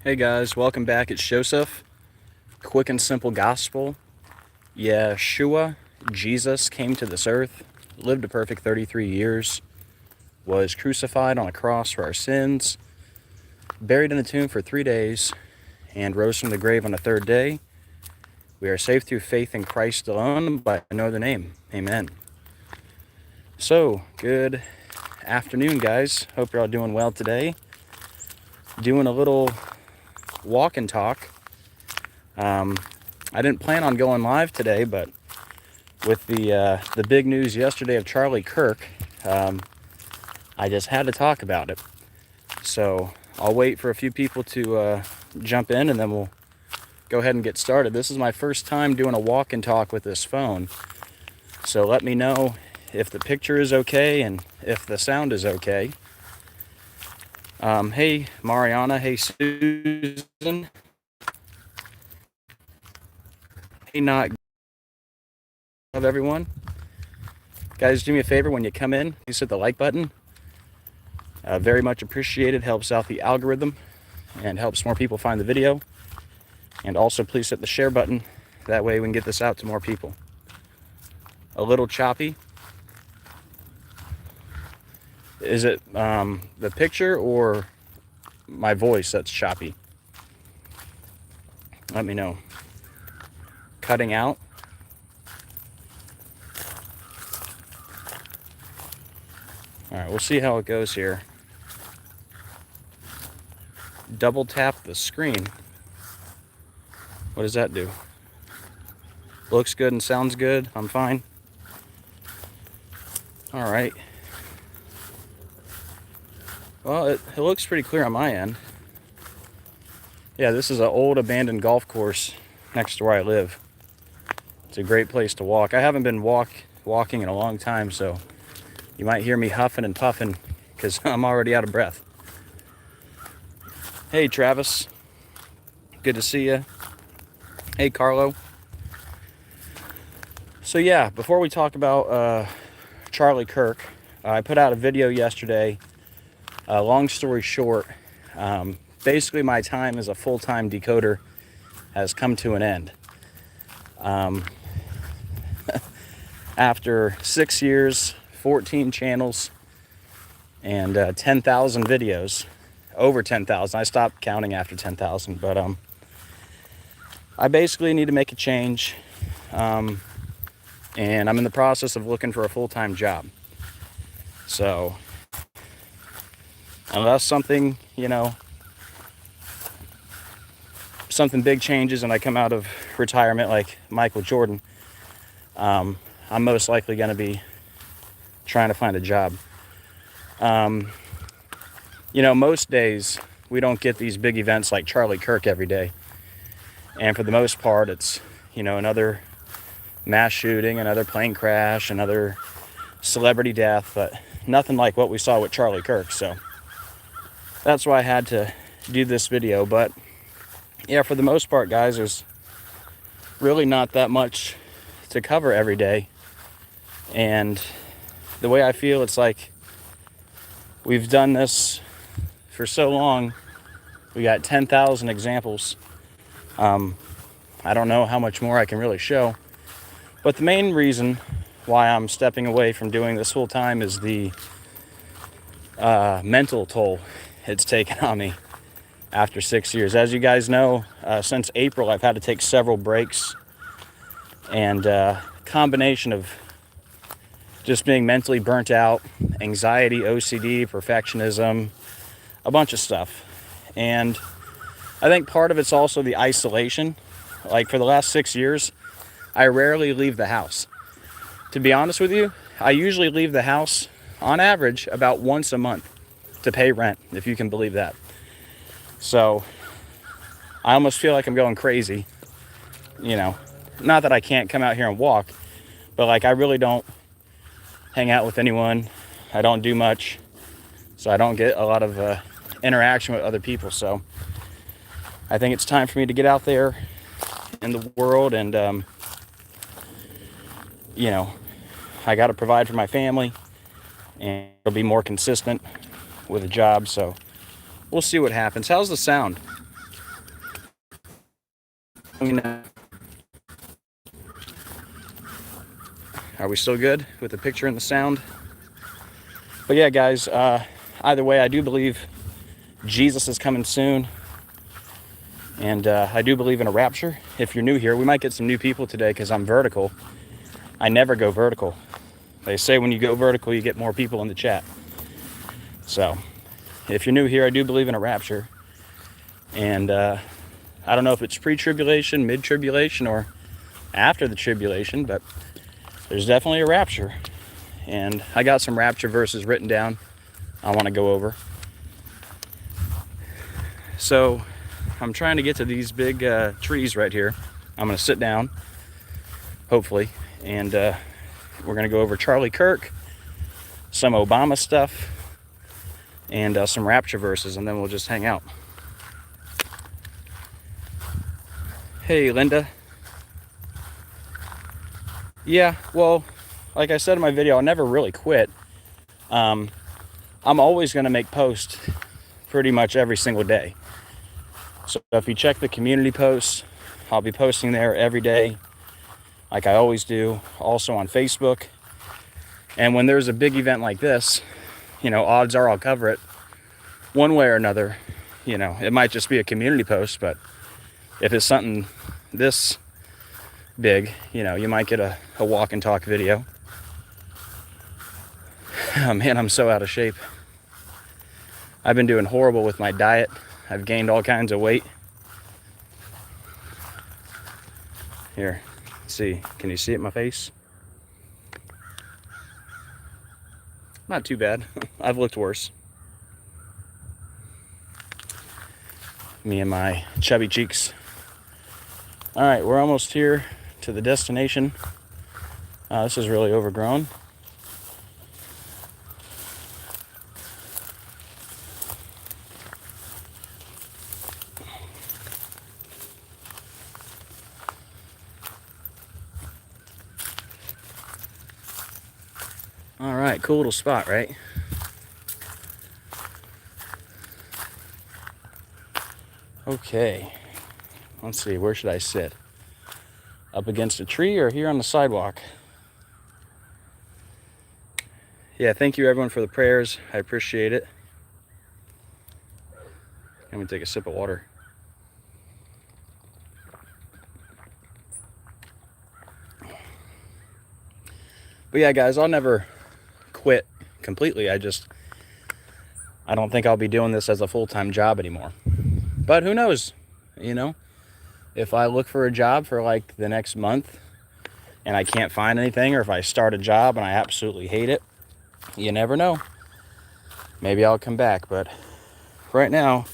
Hey guys, welcome back. It's Joseph. Quick and simple gospel. Yeshua, Jesus, came to this earth, lived a perfect 33 years, was crucified on a cross for our sins, buried in the tomb for 3 days, and rose from the grave on the third day. We are saved through faith in Christ alone by no other name. Amen. So, good afternoon, guys. Hope you're all doing well today. Doing a little walk and talk. I didn't plan on going live today, but with the big news yesterday of Charlie Kirk, I just had to talk about it. So I'll wait for a few people to jump in, and then we'll go ahead and get started. This is my first time doing a walk and talk with this phone, so let me know if the picture is okay and if the sound is okay. Hey Mariana, hey Susan, hey not of everyone. Guys, do me a favor when you come in, please hit the like button. Very much appreciated, helps out the algorithm and helps more people find the video. And also please hit the share button, that way we can get this out to more people. A little choppy. Is it the picture or my voice that's choppy? Let me know. Cutting out. Alright, we'll see how it goes here. Double tap the screen. What does that do? Looks good and sounds good. I'm fine. Alright. Well, it looks pretty clear on my end. Yeah, this is an old abandoned golf course next to where I live. It's a great place to walk. I haven't been walking in a long time, so you might hear me huffing and puffing because I'm already out of breath. Hey, Travis. Good to see you. Hey, Carlo. So yeah, before we talk about Charlie Kirk, I put out a video yesterday. Long story short, basically my time as a full-time decoder has come to an end. After 6 years, 14 channels, and 10,000 videos, over 10,000. I stopped counting after 10,000, but I basically need to make a change, and I'm in the process of looking for a full-time job. So unless something, something big changes and I come out of retirement like Michael Jordan, I'm most likely going to be trying to find a job. Most days we don't get these big events like Charlie Kirk every day. And for the most part, it's, another mass shooting, another plane crash, another celebrity death, but nothing like what we saw with Charlie Kirk. So that's why I had to do this video. But yeah, for the most part, guys, there's really not that much to cover every day. And the way I feel, it's like we've done this for so long. We got 10,000 examples. I don't know how much more I can really show. But the main reason why I'm stepping away from doing this full time is the mental toll it's taken on me after 6 years. As you guys know, since April, I've had to take several breaks, and combination of just being mentally burnt out, anxiety, OCD, perfectionism, a bunch of stuff. And I think part of it's also the isolation. Like for the last 6 years, I rarely leave the house. To be honest with you, I usually leave the house on average about once a month to pay rent, if you can believe that. So I almost feel like I'm going crazy. Not that I can't come out here and walk, but like I really don't hang out with anyone. I don't do much, so I don't get a lot of interaction with other people. So I think it's time for me to get out there in the world, and I got to provide for my family, and it'll be more consistent with a job. So we'll see what happens. How's the sound? You know, are we still good with the picture and the sound? But yeah, guys, either way, I do believe Jesus is coming soon. And I do believe in a rapture. If you're new here, we might get some new people today because I'm vertical. I never go vertical. They say when you go vertical, you get more people in the chat. So if you're new here, I do believe in a rapture. And I don't know if it's pre-tribulation, mid-tribulation, or after the tribulation, but there's definitely a rapture. And I got some rapture verses written down I want to go over. So I'm trying to get to these big trees right here. I'm going to sit down, hopefully, and we're going to go over Charlie Kirk, some Obama stuff, and some rapture verses, and then we'll just hang out. Hey, Linda. Yeah, well, like I said in my video, I'll never really quit. I'm always going to make posts pretty much every single day. So if you check the community posts, I'll be posting there every day, like I always do, also on Facebook. And when there's a big event like this, you know, odds are I'll cover it one way or another. You know, it might just be a community post, but if it's something this big, you know, you might get a walk and talk video. Oh man, I'm so out of shape. I've been doing horrible with my diet. I've gained all kinds of weight. Here, see, can you see it in my face? Not too bad. I've looked worse. Me and my chubby cheeks. All right, we're almost here to the destination. This is really overgrown. All right, cool little spot, right? Okay, let's see, where should I sit? Up against a tree or here on the sidewalk? Yeah, thank you everyone for the prayers. I appreciate it. Let me take a sip of water. But yeah, guys, I'll never quit completely. I don't think I'll be doing this as a full-time job anymore. But who knows, you know? If I look for a job for like the next month and I can't find anything, or if I start a job and I absolutely hate it, you never know. Maybe I'll come back, but right now,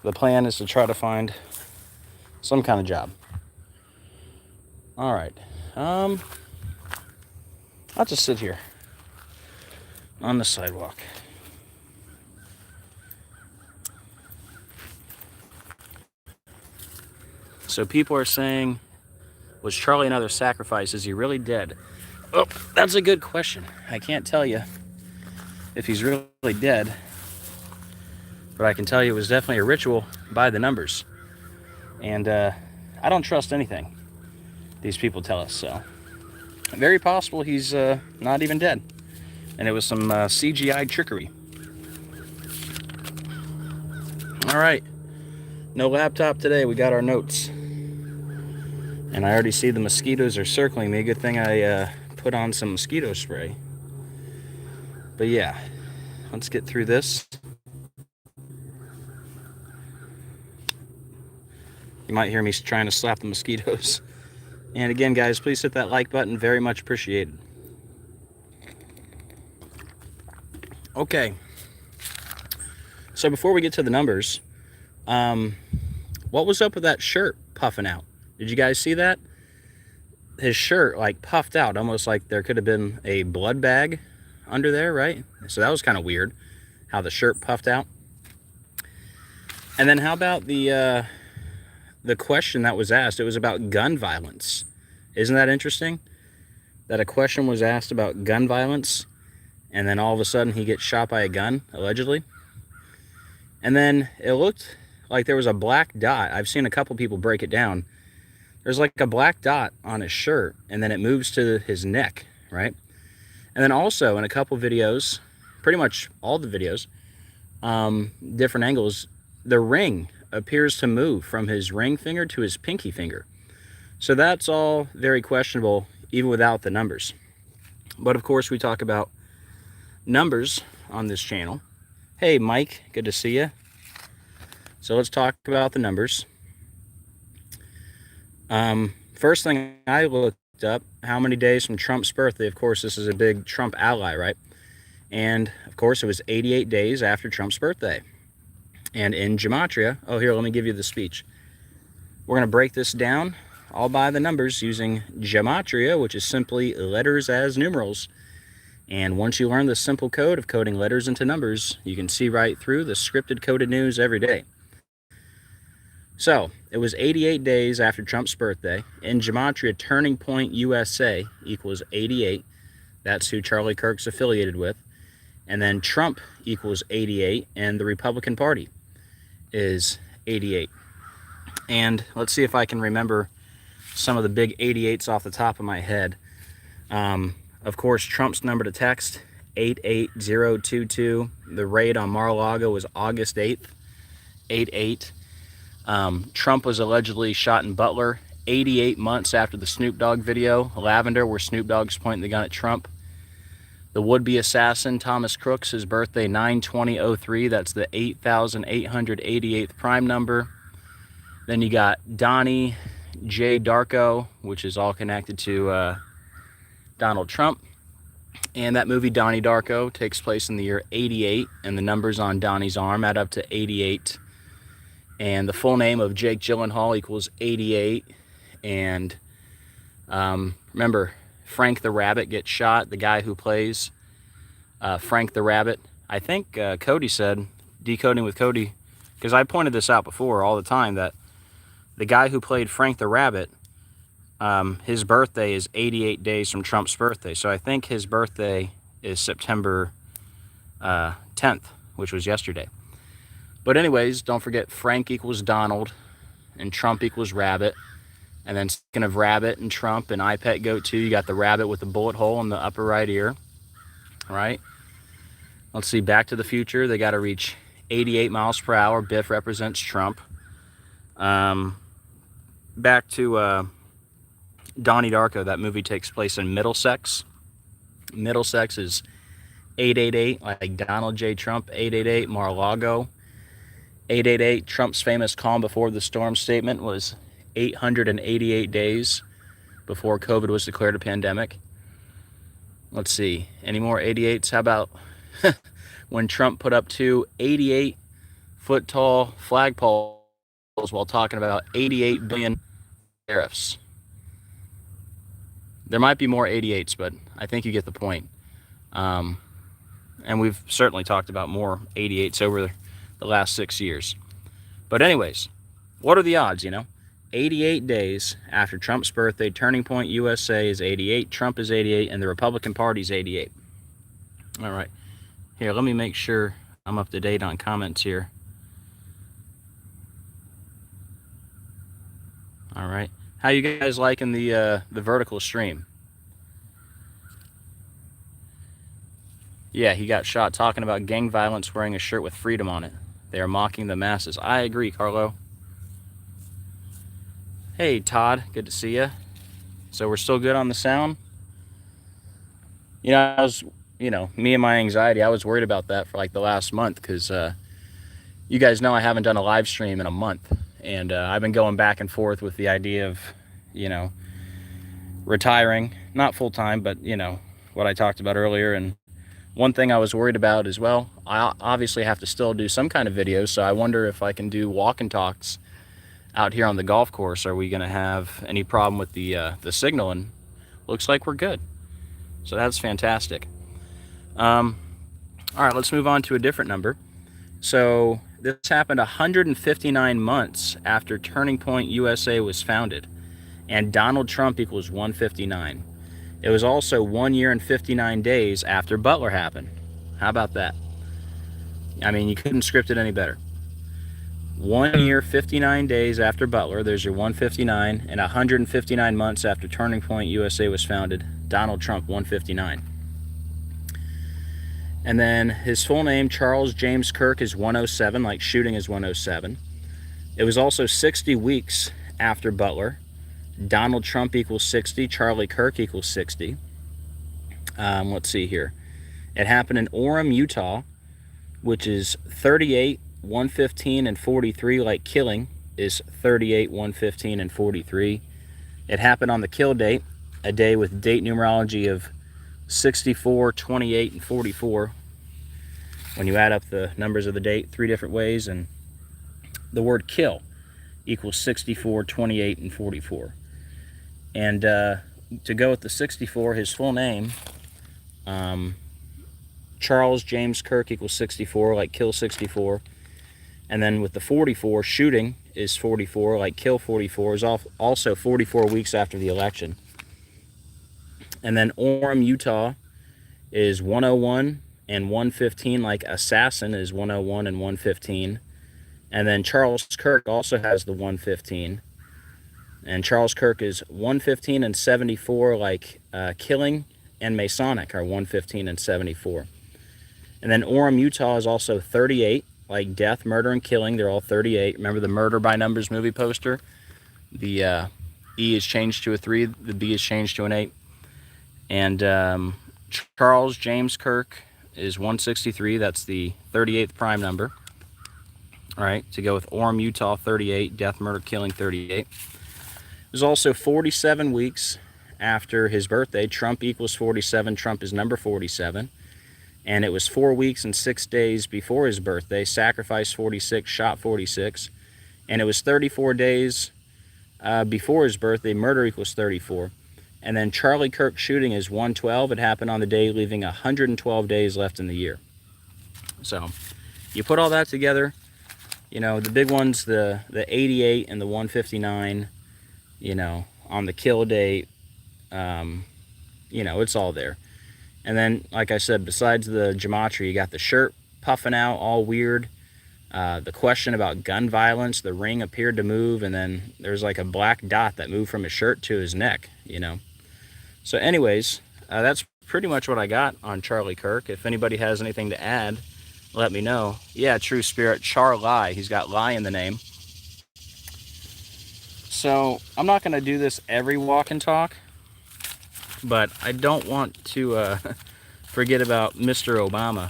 the plan is to try to find some kind of job. All right. I'll just sit here on the sidewalk. So people are saying, was Charlie another sacrifice? Is he really dead? Oh, that's a good question. I can't tell you if he's really dead, but I can tell you it was definitely a ritual by the numbers. And I don't trust anything these people tell us, so very possible he's not even dead. And it was some CGI trickery. All right, no laptop today. We got our notes. And I already see the mosquitoes are circling me. Good thing I put on some mosquito spray. But yeah, let's get through this. You might hear me trying to slap the mosquitoes. And again, guys, please hit that like button. Very much appreciated. Okay. So before we get to the numbers, what was up with that shirt puffing out? Did you guys see that? His shirt like puffed out, almost like there could have been a blood bag under there, right? So that was kind of weird, how the shirt puffed out. And then how about the question that was asked? It was about gun violence. Isn't that interesting? That a question was asked about gun violence, and then all of a sudden he gets shot by a gun, allegedly. And then it looked like there was a black dot. I've seen a couple people break it down. there's like a black dot on his shirt, and then it moves to his neck, right? And then also in a couple videos, pretty much all the videos, different angles, the ring appears to move from his ring finger to his pinky finger. So that's all very questionable, even without the numbers. But of course, we talk about numbers on this channel. Hey, Mike, good to see you. So let's talk about the numbers. First thing I looked up, how many days from Trump's birthday? Of course, this is a big Trump ally, right? And of course, it was 88 days after Trump's birthday. And in Gematria, oh, here, let me give you the speech. We're going to break this down all by the numbers using Gematria, which is simply letters as numerals. And once you learn the simple code of coding letters into numbers, you can see right through the scripted coded news every day. So, it was 88 days after Trump's birthday. In Gematria, turning point USA equals 88. That's who Charlie Kirk's affiliated with. And then Trump equals 88, and the Republican Party is 88. And let's see if I can remember some of the big 88s off the top of my head. Of course, Trump's number to text, 88022. The raid on Mar-a-Lago was August 8th, 88. Trump was allegedly shot in Butler 88 months after the Snoop Dogg video, Lavender, where Snoop Dogg's pointing the gun at Trump. The would-be assassin, Thomas Crooks, his birthday, 9/20/03. That's the 8,888th prime number. Then you got Donnie J. Darko, which is all connected to Donald Trump. And that movie, Donnie Darko, takes place in the year 88, and the numbers on Donnie's arm add up to 88. And the full name of Jake Gyllenhaal equals 88. And remember, Frank the Rabbit gets shot, the guy who plays Frank the Rabbit. I think Cody said, Decoding with Cody, because I pointed this out before all the time, that the guy who played Frank the Rabbit, his birthday is 88 days from Trump's birthday. So I think his birthday is September 10th, which was yesterday. But anyways, don't forget Frank equals Donald and Trump equals Rabbit. And then speaking of Rabbit and Trump and iPet Goat 2, you got the rabbit with the bullet hole in the upper right ear. All right. Let's see, Back to the Future. They got to reach 88 miles per hour. Biff represents Trump. Back to Donnie Darko. That movie takes place in Middlesex. Middlesex is 888, like Donald J. Trump, 888, Mar-a-Lago. 888, Trump's famous calm before the storm statement was 888 days before COVID was declared a pandemic. Let's see, any more 88s? How about when Trump put up two 88-foot-tall flagpoles while talking about 88 billion tariffs? There might be more 88s, but I think you get the point. And we've certainly talked about more 88s over the last 6 years. But anyways, what are the odds, 88 days after Trump's birthday, turning point USA is 88, Trump is 88, and the Republican Party is 88. All right. Here, let me make sure I'm up to date on comments here. All right. How you guys liking the vertical stream? Yeah, he got shot talking about gang violence wearing a shirt with freedom on it. They are mocking the masses. I agree, Carlo. Hey, Todd. Good to see you. So we're still good on the sound? I was, me and my anxiety, I was worried about that for like the last month because you guys know I haven't done a live stream in a month. And I've been going back and forth with the idea of, retiring. Not full-time, but, what I talked about earlier. And one thing I was worried about as well, I obviously have to still do some kind of videos, so I wonder if I can do walk and talks out here on the golf course. Are we going to have any problem with the signal? And looks like we're good. So that's fantastic. All right, let's move on to a different number. So this happened 159 months after Turning Point USA was founded, and Donald Trump equals 159. It was also 1 year and 59 days after Butler happened. How about that? I mean, you couldn't script it any better. 1 year, 59 days after Butler, there's your 159, and 159 months after Turning Point USA was founded, Donald Trump, 159. And then his full name, Charles James Kirk, is 107, like shooting is 107. It was also 60 weeks after Butler. Donald Trump equals 60, Charlie Kirk equals 60. Let's see here. It happened in Orem, Utah, which is 38, 115, and 43, like killing is 38, 115, and 43. It happened on the kill date, a day with date numerology of 64, 28, and 44. When you add up the numbers of the date 3 different ways, and the word kill equals 64, 28, and 44. And to go with the 64, his full name, Charles James Kirk equals 64, like kill 64. And then with the 44, shooting is 44, like kill 44, is also 44 weeks after the election. And then Orem, Utah is 101 and 115, like assassin is 101 and 115. And then Charles Kirk also has the 115. And Charles Kirk is 115 and 74, like killing and Masonic are 115 and 74. And then Orem, Utah is also 38, like death, murder, and killing. They're all 38. Remember the Murder by Numbers movie poster? The E is changed to a 3, the B is changed to an 8. And Charles James Kirk is 163. That's the 38th prime number. All right, to go with Orem, Utah, 38, death, murder, killing, 38. It was also 47 weeks after his birthday. Trump equals 47. Trump is number 47. And it was 4 weeks and 6 days before his birthday. Sacrifice 46, shot 46. And it was 34 days before his birthday. Murder equals 34. And then Charlie Kirk shooting is 112. It happened on the day, leaving 112 days left in the year. So you put all that together, you know, the big ones, the 88 and the 159, you know, on the kill date, you know, it's all there. And then, like I said, besides the Gematria, you got the shirt puffing out, all weird. The question about gun violence, the ring appeared to move, and then there's like a black dot that moved from his shirt to his neck, you know. So anyways, that's pretty much what I got on Charlie Kirk. If anybody has anything to add, let me know. Yeah, True Spirit, Charlie. He's got lie in the name. So I'm not going to do this every walk and talk, but I don't want to forget about Mr. Obama.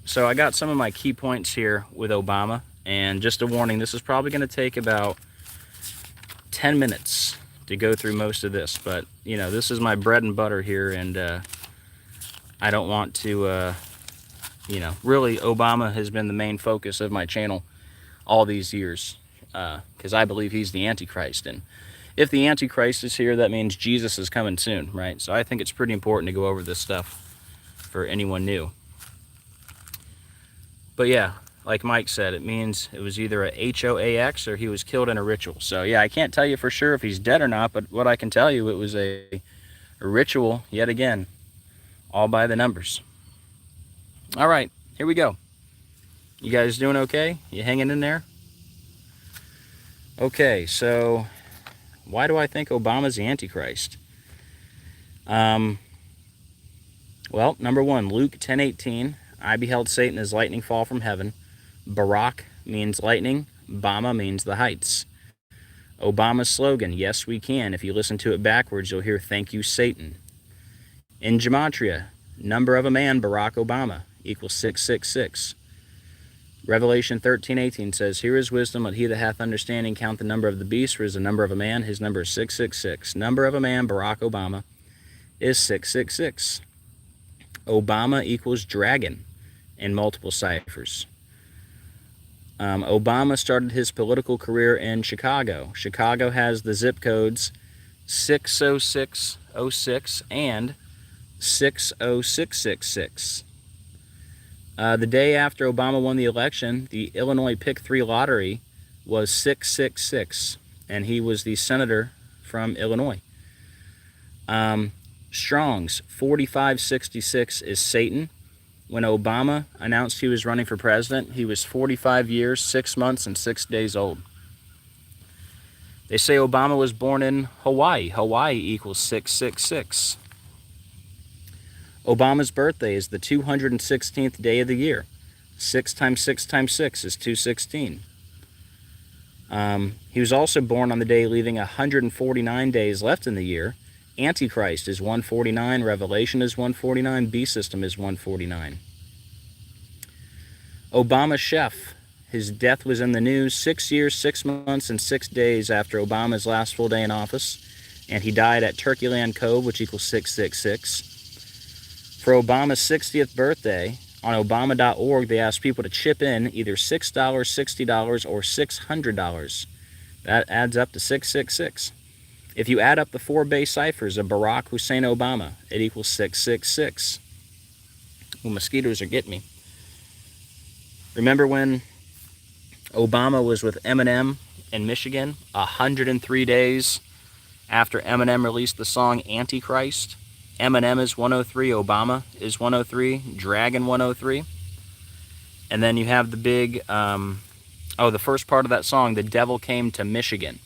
So I got some of my key points here with Obama, and just a warning, this is probably going to take about 10 minutes to go through most of this, but you know, this is my bread and butter here, and I don't want to you know, really Obama has been the main focus of my channel all these years, because I believe he's the Antichrist, and if the Antichrist is here, that means Jesus is coming soon, right? So I think it's pretty important to go over this stuff for anyone new. But yeah, like Mike said, it means it was either a HOAX or he was killed in a ritual. So yeah, I can't tell you for sure if he's dead or not, but what I can tell you, it was a ritual, yet again, all by the numbers. All right, here we go. You guys doing okay? You hanging in there? Okay, so why do I think Obama's the Antichrist? Well, number one, Luke 10:18. I beheld Satan as lightning fall from heaven. Barak means lightning. Bama means the heights. Obama's slogan, yes we can. If you listen to it backwards, you'll hear thank you Satan. In Gematria, number of a man, Barack Obama, equals 666. Revelation 13:18 says, here is wisdom, let he that hath understanding count the number of the beast, for is the number of a man, his number is 666. Number of a man, Barack Obama, is 666. Obama equals dragon in multiple ciphers. Obama started his political career in Chicago. Chicago has the zip codes 60606 and 60666. The day after Obama won the election, the Illinois Pick 3 lottery was 666, and he was the senator from Illinois. Strong's 4566 is Satan. when Obama announced he was running for president, he was 45 years, 6 months, and 6 days old. They say Obama was born in Hawaii. Hawaii equals 666. Obama's birthday is the 216th day of the year. 6 times 6 times 6 is 216. He was also born on the day leaving 149 days left in the year. Antichrist is 149, Revelation is 149, B System is 149. Obama's chef, his death was in the news 6 years, 6 months, and 6 days after Obama's last full day in office, and he died at Turkeyland Cove, which equals 666. For Obama's 60th birthday, on Obama.org, they asked people to chip in either $6, $60, or $600. That adds up to 666. If you add up the 4 base ciphers of Barack Hussein Obama, it equals 666. Well, mosquitoes are getting me. Remember when Obama was with Eminem in Michigan 103 days after Eminem released the song Antichrist? Eminem is 103, Obama is 103, Dragon 103. And then you have the big, the first part of that song, The Devil Came to Michigan.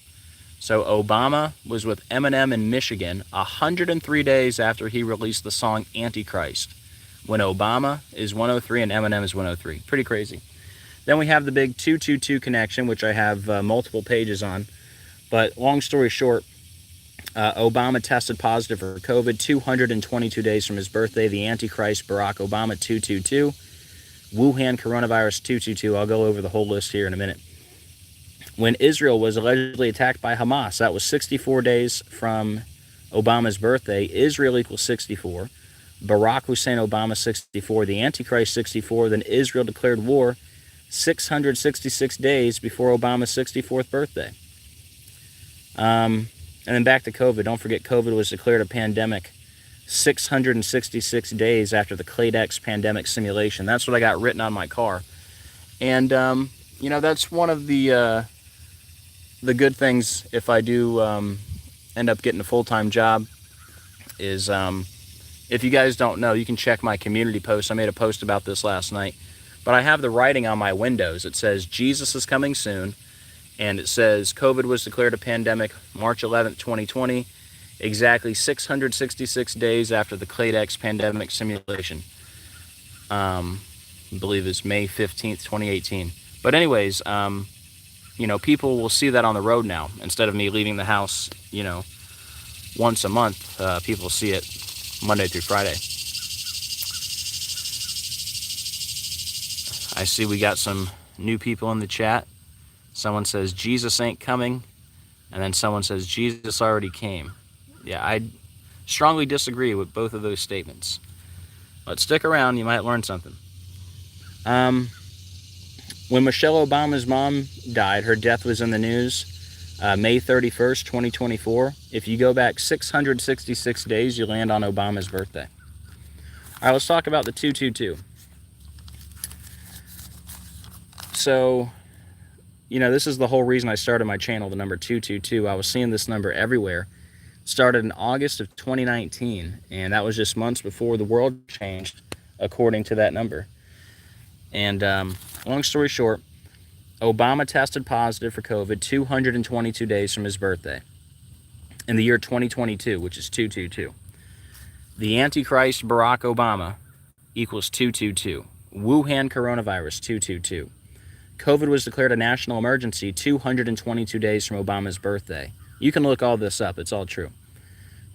So Obama was with Eminem in Michigan 103 days after he released the song Antichrist, when Obama is 103 and Eminem is 103. Pretty crazy. Then we have the big 222 connection, which I have multiple pages on. But long story short, Obama tested positive for COVID 222 days from his birthday. The Antichrist, Barack Obama, 222. Wuhan coronavirus, 222. I'll go over the whole list here in a minute. When Israel was allegedly attacked by Hamas, that was 64 days from Obama's birthday. Israel equals 64. Barack Hussein Obama, 64. The Antichrist, 64. Then Israel declared war 666 days before Obama's 64th birthday. And then back to COVID. Don't forget, COVID was declared a pandemic 666 days after the Cladex pandemic simulation. That's what I got written on my car. And, that's one of the good things if I do end up getting a full-time job is, if you guys don't know, you can check my community post. I made a post about this last night. But I have the writing on my windows. It says, Jesus is coming soon. And it says, COVID was declared a pandemic March 11th, 2020, exactly 666 days after the Cladex pandemic simulation. I believe it's May 15th, 2018. But anyways, people will see that on the road now. Instead of me leaving the house, once a month, people see it Monday through Friday. I see we got some new people in the chat. Someone says, Jesus ain't coming. And then someone says, Jesus already came. Yeah, I strongly disagree with both of those statements. But stick around, you might learn something. When Michelle Obama's mom died, her death was in the news May 31st, 2024. If you go back 666 days, you land on Obama's birthday. All right, let's talk about the 222. So, this is the whole reason I started my channel, the number 222. I was seeing this number everywhere. Started in August of 2019, and that was just months before the world changed, according to that number. And long story short, Obama tested positive for COVID 222 days from his birthday in the year 2022, which is 222. The Antichrist, Barack Obama, equals 222. Wuhan coronavirus, 222. COVID was declared a national emergency 222 days from Obama's birthday. You can look all this up. It's all true.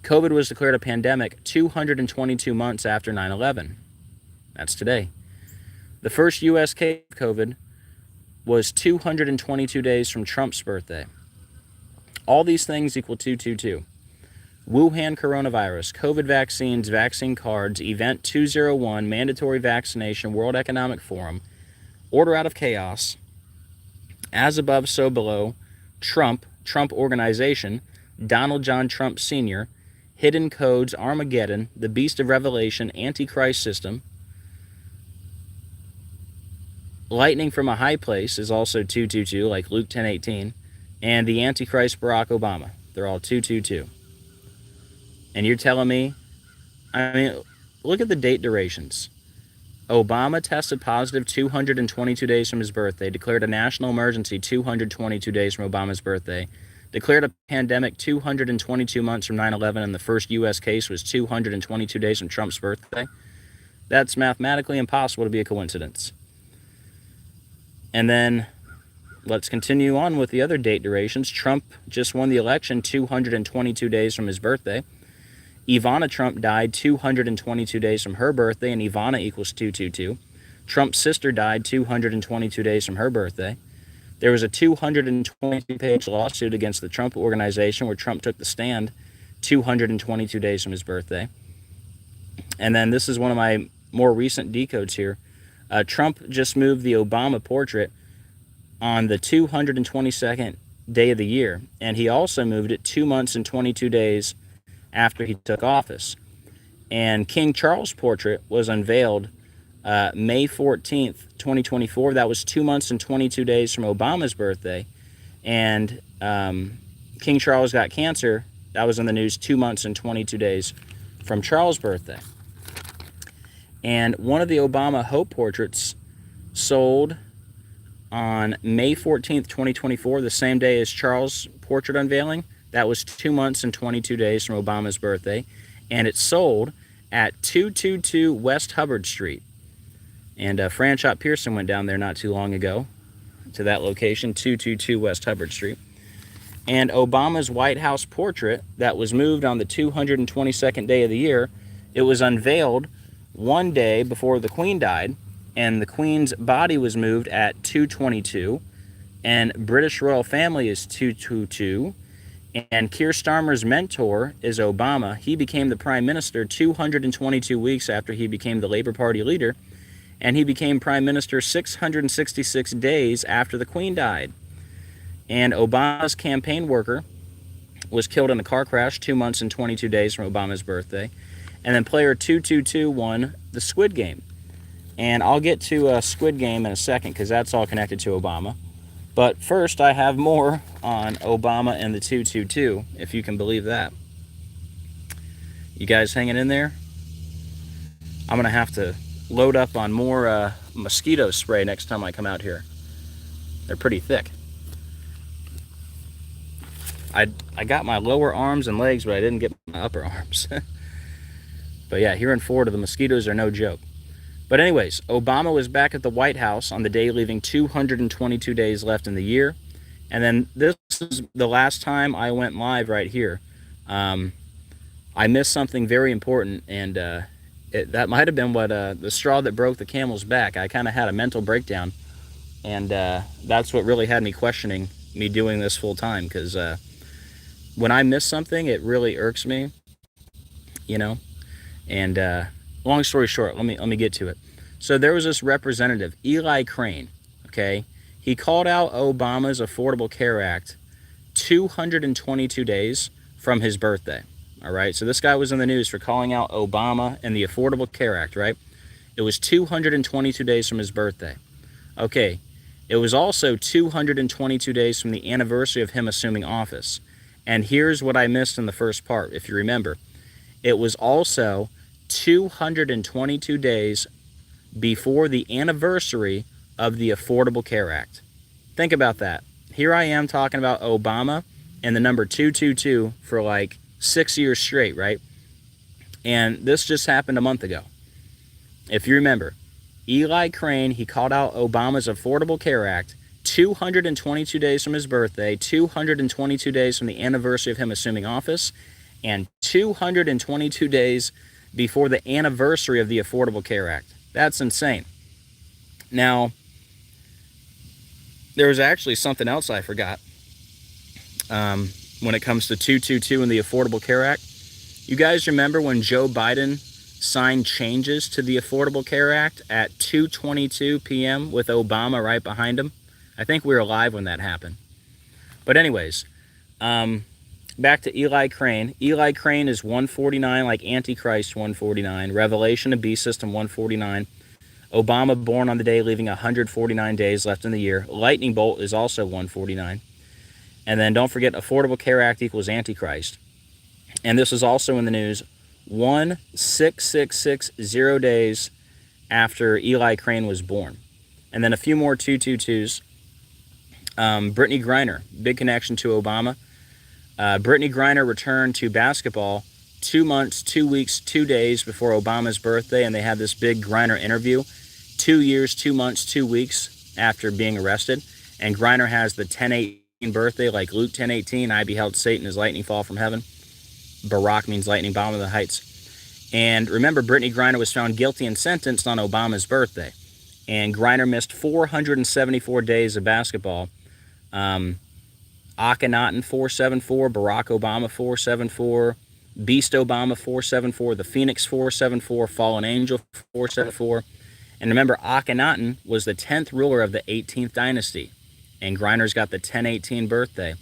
COVID was declared a pandemic 222 months after 9/11. That's today. The first U.S. case of COVID was 222 days from Trump's birthday. All these things equal 222. Wuhan coronavirus, COVID vaccines, vaccine cards, Event 201, mandatory vaccination, World Economic Forum, order out of chaos, as above, so below, Trump Organization, Donald John Trump Sr., hidden codes, Armageddon, the Beast of Revelation, Antichrist system. Lightning from a high place is also 222, like Luke 10:18, and the Antichrist Barack Obama. They're all 222. And you're telling me, look at the date durations. Obama tested positive 222 days from his birthday, declared a national emergency 222 days from Obama's birthday, declared a pandemic 222 months from 9/11, and the first U.S. case was 222 days from Trump's birthday. That's mathematically impossible to be a coincidence. And then let's continue on with the other date durations. Trump just won the election 222 days from his birthday. Ivana Trump died 222 days from her birthday, and Ivana equals 222. Trump's sister died 222 days from her birthday. There was a 222-page lawsuit against the Trump Organization where Trump took the stand 222 days from his birthday. And then this is one of my more recent decodes here. Trump just moved the Obama portrait on the 222nd day of the year, and he also moved it 2 months and 22 days after he took office. And King Charles' portrait was unveiled May 14th, 2024. That was 2 months and 22 days from Obama's birthday. And King Charles got cancer. That was in the news 2 months and 22 days from Charles' birthday. And one of the Obama Hope portraits sold on May 14th, 2024, the same day as Charles' portrait unveiling. That was 2 months and 22 days from Obama's birthday. And it sold at 222 West Hubbard Street. And Franchot Pearson went down there not too long ago to that location, 222 West Hubbard Street. And Obama's White House portrait that was moved on the 222nd day of the year, it was unveiled one day before the Queen died, and the Queen's body was moved at 222, and British royal family is 222, and Keir Starmer's mentor is Obama. He became the prime minister 222 weeks after he became the Labour Party leader, and he became prime minister 666 days after the Queen died. And Obama's campaign worker was killed in a car crash 2 months and 22 days from Obama's birthday. And then player 222 won the Squid Game. And I'll get to Squid Game in a second because that's all connected to Obama. But first, I have more on Obama and the 222, if you can believe that. You guys hanging in there? I'm going to have to load up on more mosquito spray next time I come out here. They're pretty thick. I got my lower arms and legs, but I didn't get my upper arms. But yeah, here in Florida, the mosquitoes are no joke. But anyways, Obama was back at the White House on the day leaving 222 days left in the year. And then this is the last time I went live right here. I missed something very important, and that might have been what the straw that broke the camel's back. I kind of had a mental breakdown, and that's what really had me questioning me doing this full time, because when I miss something, it really irks me, you know. And long story short, let me get to it. So there was this representative, Eli Crane, okay? He called out Obama's Affordable Care Act 222 days from his birthday, all right? So this guy was in the news for calling out Obama and the Affordable Care Act, right? It was 222 days from his birthday. Okay, it was also 222 days from the anniversary of him assuming office. And here's what I missed in the first part, if you remember. It was also 222 days before the anniversary of the Affordable Care Act. Think about that. Here I am talking about Obama and the number 222 for like 6 years straight, right? And this just happened a month ago. If you remember, Eli Crane, he called out Obama's Affordable Care Act 222 days from his birthday, 222 days from the anniversary of him assuming office, and 222 days before the anniversary of the Affordable Care Act. That's insane. Now, there was actually something else I forgot when it comes to 222 and the Affordable Care Act. You guys remember when Joe Biden signed changes to the Affordable Care Act at 2:22 p.m. with Obama right behind him? I think we were live when that happened. But anyways, back to Eli Crane. Eli Crane is 149, like Antichrist 149. Revelation of Beast System 149. Obama born on the day, leaving 149 days left in the year. Lightning Bolt is also 149. And then don't forget, Affordable Care Act equals Antichrist. And this is also in the news 1660 days after Eli Crane was born. And then a few more 222s. Brittany Griner, big connection to Obama. Brittany Griner returned to basketball 2 months, 2 weeks, 2 days before Obama's birthday, and they had this big Griner interview 2 years, 2 months, 2 weeks after being arrested. And Griner has the 10:18 birthday, like Luke 10:18, I beheld Satan as lightning fall from heaven. Barak means lightning, bomb of the heights. And remember, Brittany Griner was found guilty and sentenced on Obama's birthday. And Griner missed 474 days of basketball. Akhenaten 474, Barack Obama 474, Beast Obama 474, the Phoenix 474, Fallen Angel 474. And remember, Akhenaten was the 10th ruler of the 18th dynasty. And Griner's got the 10:18 birthday.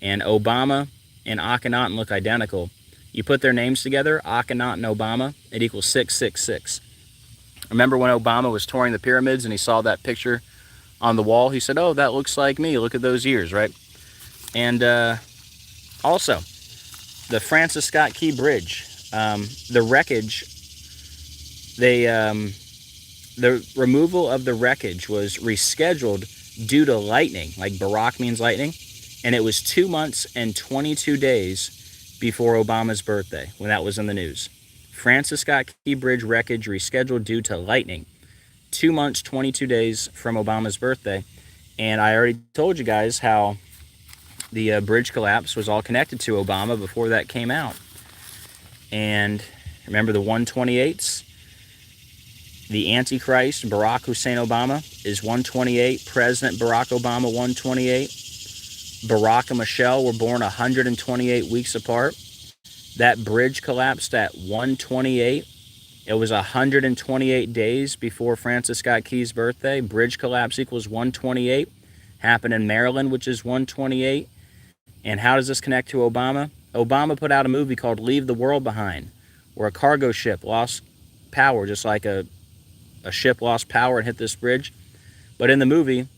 And Obama and Akhenaten look identical. You put their names together, Akhenaten Obama, it equals 666. Remember when Obama was touring the pyramids and he saw that picture on the wall? He said, oh, that looks like me. Look at those years, right? And also, the Francis Scott Key Bridge, the wreckage, the removal of the wreckage was rescheduled due to lightning, like Barak means lightning, and it was 2 months and 22 days before Obama's birthday when that was in the news. Francis Scott Key Bridge wreckage rescheduled due to lightning. 2 months, 22 days from Obama's birthday. And I already told you guys how the bridge collapse was all connected to Obama before that came out. And remember the 128s? The antichrist, Barack Hussein Obama, is 128. President Barack Obama, 128. Barack and Michelle were born 128 weeks apart. That bridge collapsed at 128. It was 128 days before Francis Scott Key's birthday. Bridge collapse equals 128. Happened in Maryland, which is 128. And how does this connect to Obama? Obama put out a movie called Leave the World Behind, where a cargo ship lost power, just like a ship lost power and hit this bridge. But in the movie,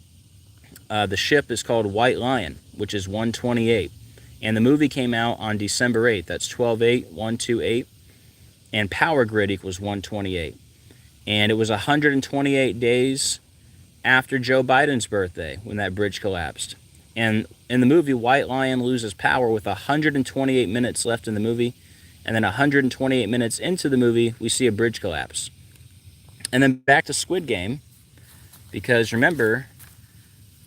the ship is called White Lion, which is 128. And the movie came out on December 8th. That's 12/8, 128. And Power Grid equals 128. And it was 128 days after Joe Biden's birthday when that bridge collapsed. And in the movie, White Lion loses power with 128 minutes left in the movie. And then 128 minutes into the movie, we see a bridge collapse. And then back to Squid Game, because remember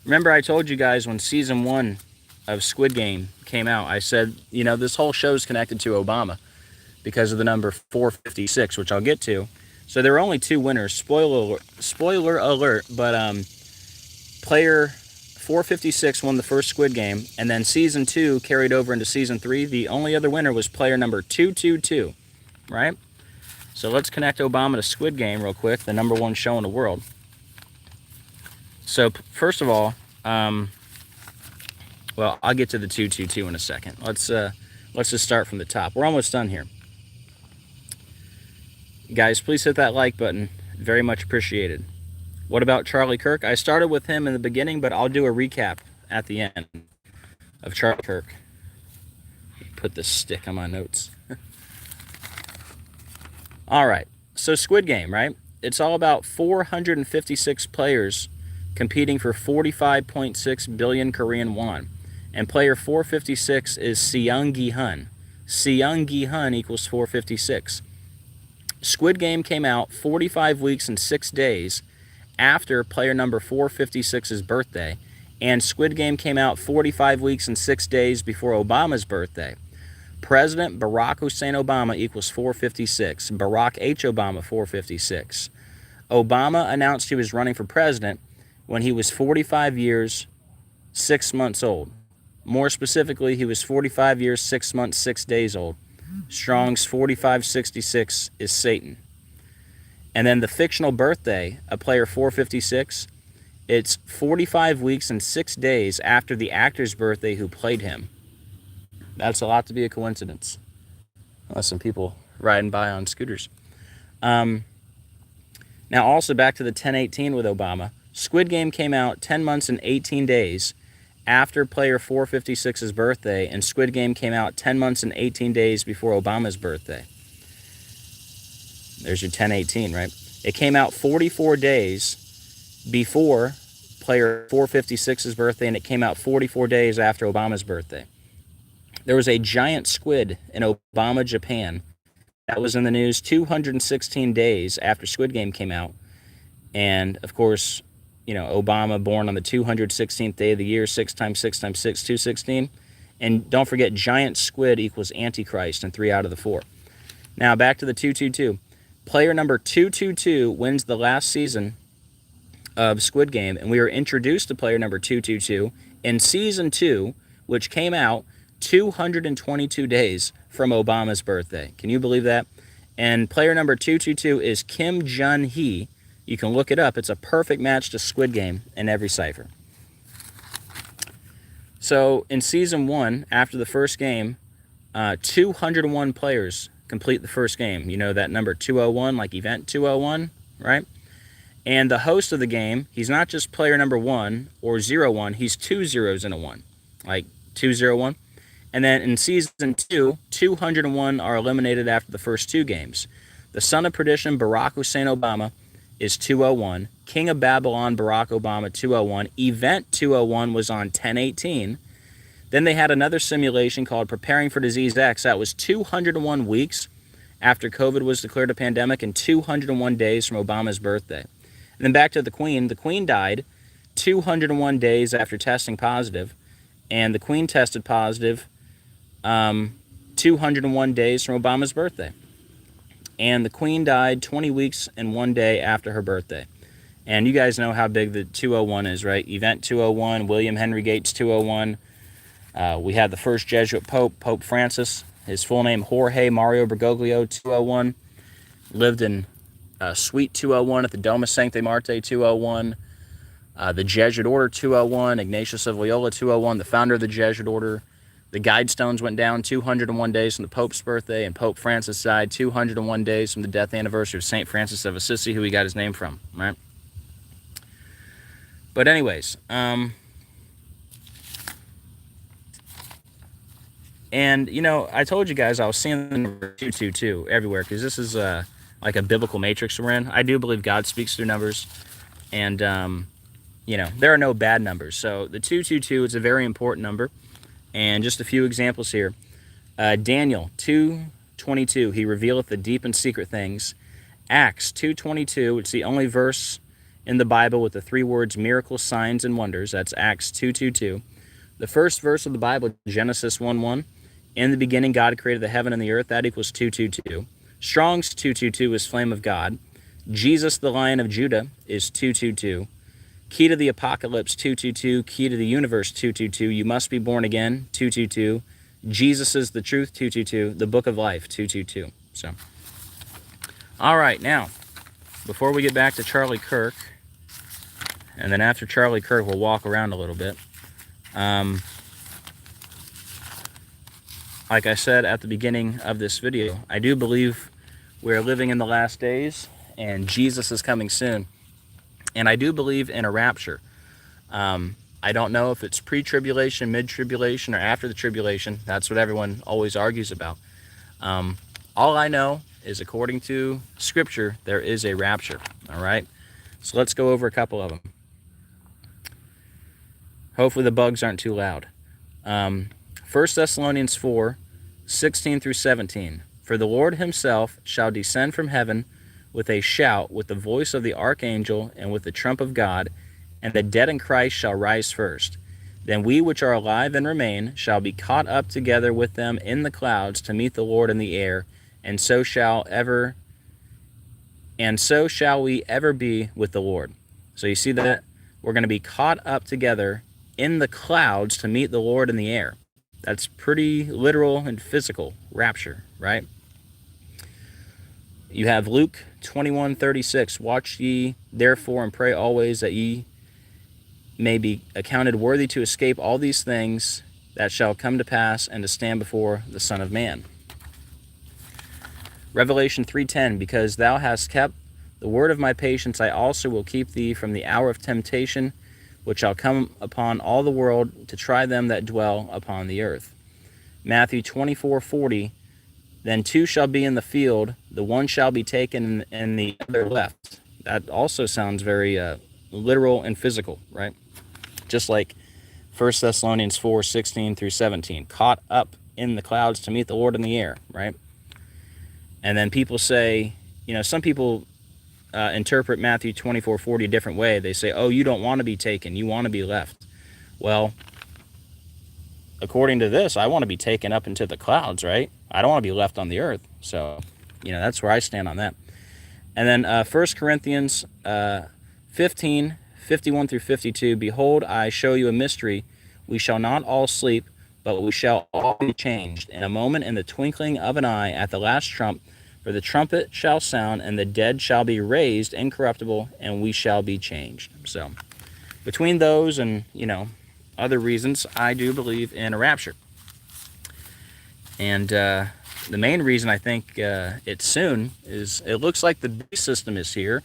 I told you guys when season 1 of Squid Game came out, I said, you know, this whole show is connected to Obama because of the number 456, which I'll get to. So there were only 2 winners. Spoiler alert, but player 456 won the first Squid Game, and then season 2 carried over into season 3. The only other winner was player number 222, right? So let's connect Obama to Squid Game real quick, the number 1 show in the world. So first of all, well, I'll get to the 222 in a second. Let's just start from the top. We're almost done here. Guys, please hit that like button. Very much appreciated. What about Charlie Kirk? I started with him in the beginning, but I'll do a recap at the end of Charlie Kirk. Put this stick on my notes. All right, so Squid Game, right? It's all about 456 players competing for 45.6 billion Korean won. And player 456 is Seung Gi-hun. Seung Gi-hun equals 456. Squid Game came out 45 weeks and 6 days after player number 456's birthday. And Squid Game came out 45 weeks and 6 days before Obama's birthday. President Barack Hussein Obama equals 456. Barack H. Obama, 456. Obama announced he was running for president when he was 45 years, 6 months old. More specifically, he was 45 years, 6 months, 6 days old. Strong's 4566 is Satan. And then the fictional birthday of player 456, it's 45 weeks and 6 days after the actor's birthday who played him. That's a lot to be a coincidence. Unless some people riding by on scooters. Now also back to the 1018 with Obama. Squid Game came out 10 months and 18 days after player 456's birthday, and Squid Game came out 10 months and 18 days before Obama's birthday. There's your 1018, right? It came out 44 days before player 456's birthday, and it came out 44 days after Obama's birthday. There was a giant squid in Obama, Japan. That was in the news 216 days after Squid Game came out. And, of course, you know, Obama born on the 216th day of the year, 6 times 6 times 6, 216. And don't forget, giant squid equals antichrist in 3 out of the 4. Now, back to the 222. Player number 222 wins the last season of Squid Game, and we were introduced to player number 222 in season 2, which came out 222 days from Obama's birthday. Can you believe that? And player number 222 is Kim Jun-hee. You can look it up. It's a perfect match to Squid Game in every cipher. So in season 1, after the first game, 201 players complete the first game. You know that number 201, like event 201, right? And the host of the game, he's not just player number 1 or 01, he's 2 zeros in a 1, like 201. And then in season 2, 201 are eliminated after the first 2 games. The son of perdition, Barack Hussein Obama, is 201. King of Babylon, Barack Obama, 201. Event 201 was on 10/18. Then they had another simulation called Preparing for Disease X. That was 201 weeks after COVID was declared a pandemic and 201 days from Obama's birthday. And then back to the Queen. The Queen died 201 days after testing positive, and the Queen tested positive 201 days from Obama's birthday. And the Queen died 20 weeks and 1 day after her birthday. And you guys know how big the 201 is, right? Event 201, William Henry Gates 201. We had the first Jesuit Pope, Pope Francis. His full name, Jorge Mario Bergoglio 201. Lived in Suite 201 at the Domus Sancti Marte 201. The Jesuit Order 201, Ignatius of Loyola 201, the founder of the Jesuit Order. The Guidestones went down 201 days from the Pope's birthday, and Pope Francis died 201 days from the death anniversary of St. Francis of Assisi, who he got his name from, right? But anyways, and, you know, I told you guys I was seeing the number 222 everywhere, because this is like a biblical matrix we're in. I do believe God speaks through numbers, and, you know, there are no bad numbers. So the 222 is a very important number. And just a few examples here. Daniel 2:22, he revealeth the deep and secret things. Acts 2:22, it's the only verse in the Bible with the 3 words miracles, signs, and wonders. That's Acts 2:22. The first verse of the Bible, Genesis 1:1. In the beginning, God created the heaven and the earth. That equals 222. Strong's 222 is flame of God. Jesus, the Lion of Judah, is 222. Key to the Apocalypse, 222. Key to the Universe, 222. You must be born again, 222. Jesus is the truth, 222. The Book of Life, 222. So, all right, now, before we get back to Charlie Kirk, and then after Charlie Kirk, we'll walk around a little bit. Like I said at the beginning of this video, I do believe we're living in the last days, and Jesus is coming soon. And I do believe in a rapture. I don't know if it's pre-tribulation, mid-tribulation, or after the tribulation. That's what everyone always argues about. All I know is, according to Scripture, there is a rapture. All right? So let's go over a couple of them. Hopefully the bugs aren't too loud. 1 Thessalonians 4:16 through 17. For the Lord himself shall descend from heaven with a shout, with the voice of the archangel, and with the trump of God, and the dead in Christ shall rise first. Then we which are alive and remain shall be caught up together with them in the clouds to meet the Lord in the air, and so shall we ever be with the Lord. So you see that? We're going to be caught up together in the clouds to meet the Lord in the air. That's pretty literal and physical, rapture, right? You have Luke 21:36. Watch ye therefore and pray always, that ye may be accounted worthy to escape all these things that shall come to pass, and to stand before the Son of Man. Revelation 3:10. Because thou hast kept the word of my patience, I also will keep thee from the hour of temptation, which shall come upon all the world, to try them that dwell upon the earth. Matthew 24:40. Then 2 shall be in the field, the one shall be taken and the other left. That also sounds very literal and physical, right? Just like 1 Thessalonians 4:16 through 17, caught up in the clouds to meet the Lord in the air, right? And then people say, some people interpret Matthew 24:40 a different way. They say, oh, you don't want to be taken, you want to be left. Well, according to this, I want to be taken up into the clouds, right? I don't want to be left on the earth. So, that's where I stand on that. And then 1 Corinthians 15:51 through 52, behold, I show you a mystery. We shall not all sleep, but we shall all be changed in a moment, in the twinkling of an eye, at the last trump. For the trumpet shall sound, and the dead shall be raised incorruptible, and we shall be changed. So, between those and, other reasons, I do believe in a rapture. And the main reason I think it's soon is it looks like the beast system is here.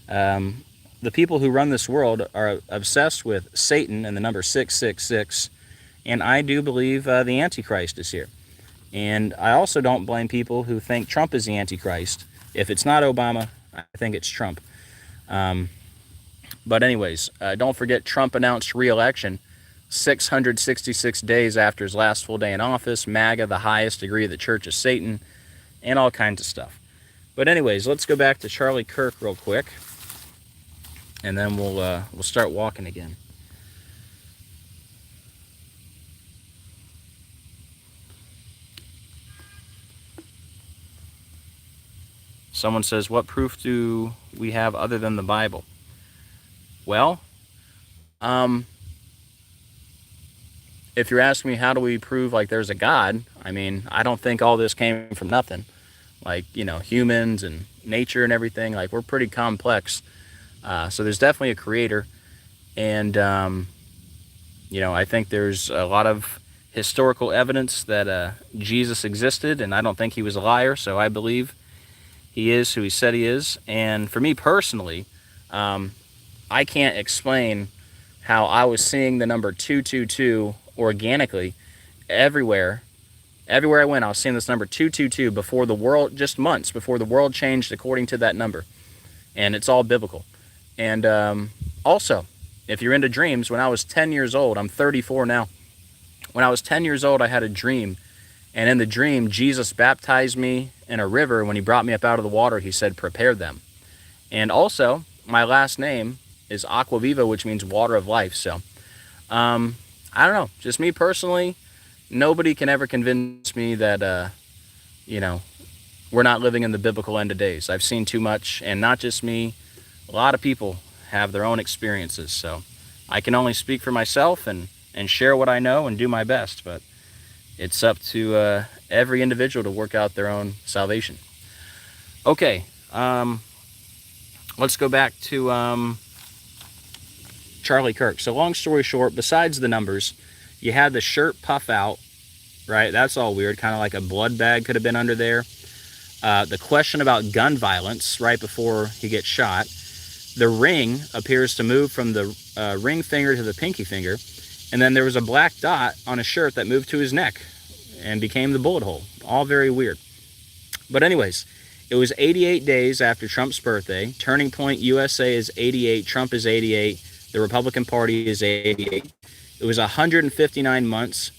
The people who run this world are obsessed with Satan and the number 666, and I do believe the Antichrist is here. And I also don't blame people who think Trump is the Antichrist. If it's not Obama, I think it's Trump. But anyways, don't forget Trump announced re-election 666 days after his last full day in office, MAGA, the highest degree of the Church of Satan, and all kinds of stuff. But anyways, let's go back to Charlie Kirk real quick, and then we'll start walking again. Someone says, what proof do we have other than the Bible? Well, if you're asking me how do we prove like there's a God, I mean, I don't think all this came from nothing. Like, humans and nature and everything, like we're pretty complex. So there's definitely a creator. And, I think there's a lot of historical evidence that Jesus existed, and I don't think he was a liar, so I believe he is who he said he is. And for me personally, I can't explain how I was seeing the number 222 organically everywhere. Everywhere I went, I was seeing this number 222 before the world, just months before the world changed according to that number. And it's all biblical. And also, if you're into dreams, when I was 10 years old, I'm 34 now. When I was 10 years old, I had a dream. And in the dream, Jesus baptized me in a river. When he brought me up out of the water, he said, prepare them. And also, my last name is Acquaviva, which means water of life. So, I don't know. Just me personally, nobody can ever convince me that, we're not living in the biblical end of days. I've seen too much, and not just me. A lot of people have their own experiences. So, I can only speak for myself and share what I know and do my best. But it's up to every individual to work out their own salvation. Okay, let's go back to Charlie Kirk. So long story short, besides the numbers, you had the shirt puff out, right? That's all weird, kind of like a blood bag could have been under there. The question about gun violence right before he gets shot. The ring appears to move from the ring finger to the pinky finger. And then there was a black dot on a shirt that moved to his neck and became the bullet hole. All very weird. But anyways, it was 88 days after Trump's birthday. Turning Point USA is 88. Trump is 88. The Republican Party is 88. It was 159 months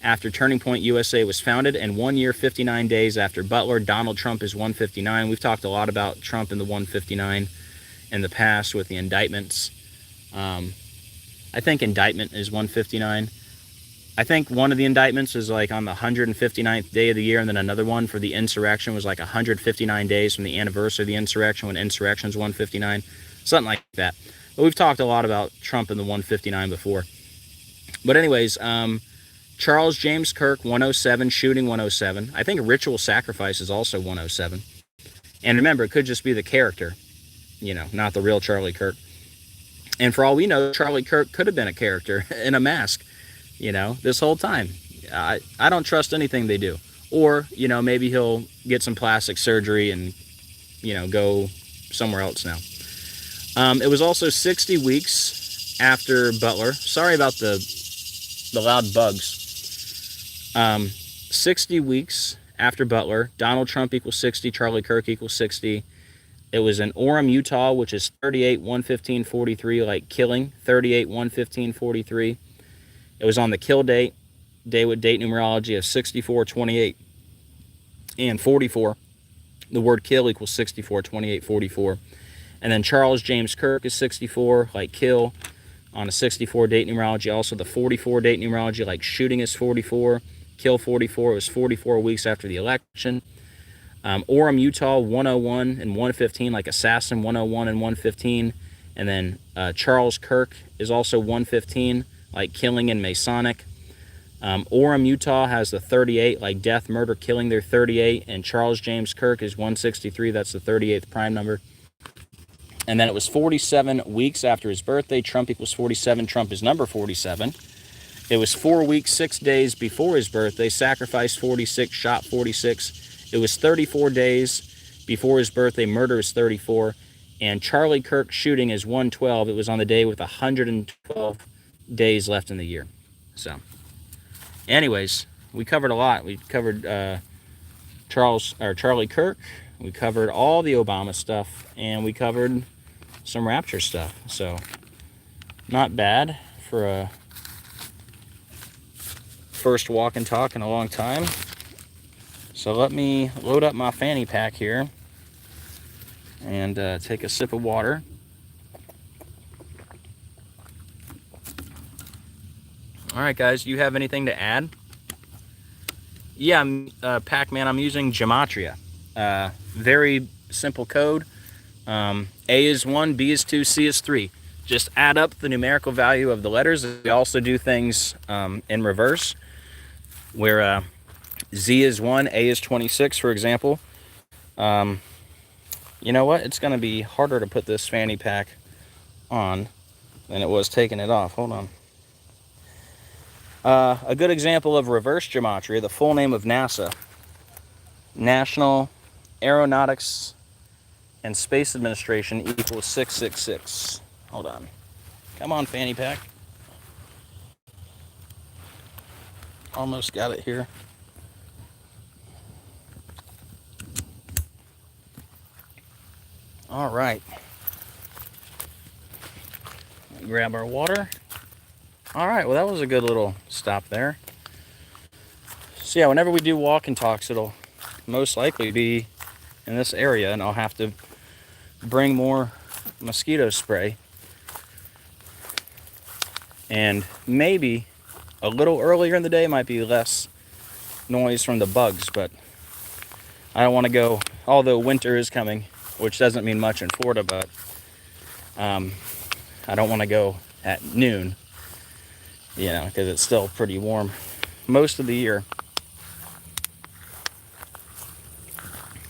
after Turning Point USA was founded, and 1 year, 59 days after Butler. Donald Trump is 159. We've talked a lot about Trump in the 159 in the past with the indictments. I think indictment is 159. I think one of the indictments was like on the 159th day of the year, and then another one for the insurrection was like 159 days from the anniversary of the insurrection, when insurrection is 159, something like that. But we've talked a lot about Trump in the 159 before. But anyways, Charles James Kirk, 107, shooting 107. I think ritual sacrifice is also 107. And remember, it could just be the character, not the real Charlie Kirk. And for all we know, Charlie Kirk could have been a character in a mask, this whole time. I don't trust anything they do. Or, maybe he'll get some plastic surgery and, go somewhere else now. It was also 60 weeks after Butler. Sorry about the loud bugs. 60 weeks after Butler. Donald Trump equals 60. Charlie Kirk equals 60. It was in Orem, Utah, which is 38-115-43, like killing. 38-115-43. It was on the kill date with date numerology of 64, 28, and 44. The word kill equals 64, 28, 44. And then Charles James Kirk is 64, like kill, on a 64 date numerology. Also the 44 date numerology, like shooting is 44, kill 44. It was 44 weeks after the election. Orem, Utah, 101 and 115, like assassin, 101 and 115. And then Charles Kirk is also 115, like killing and Masonic. Orem, Utah has the 38, like death, murder, killing, they're 38. And Charles James Kirk is 163, that's the 38th prime number. And then it was 47 weeks after his birthday. Trump equals 47. Trump is number 47. It was 4 weeks, 6 days before his birthday. Sacrifice 46, shot 46. It was 34 days before his birthday. Murder is 34. And Charlie Kirk shooting is 112. It was on the day with 112 days left in the year. So, anyways, we covered a lot. We covered Charlie Kirk. We covered all the Obama stuff, and we covered some rapture stuff. So, not bad for a first walk and talk in a long time. So let me load up my fanny pack here and take a sip of water. All right, guys, you have anything to add? Yeah, Pac-Man, I'm using Gematria. Very simple code. A is 1, B is 2, C is 3. Just add up the numerical value of the letters. We also do things in reverse, where Z is 1, A is 26, for example. You know what? It's going to be harder to put this fanny pack on than it was taking it off. Hold on. A good example of reverse gematria, the full name of NASA, National Aeronautics and Space Administration, equals 666. Hold on. Come on, fanny pack. Almost got it here. All right. Grab our water. All right, well, that was a good little stop there. So yeah, whenever we do walk and talks, it'll most likely be in this area, and I'll have to bring more mosquito spray. And maybe a little earlier in the day might be less noise from the bugs, but I don't want to go, although winter is coming, which doesn't mean much in Florida, but I don't want to go at noon, you know, because it's still pretty warm most of the year.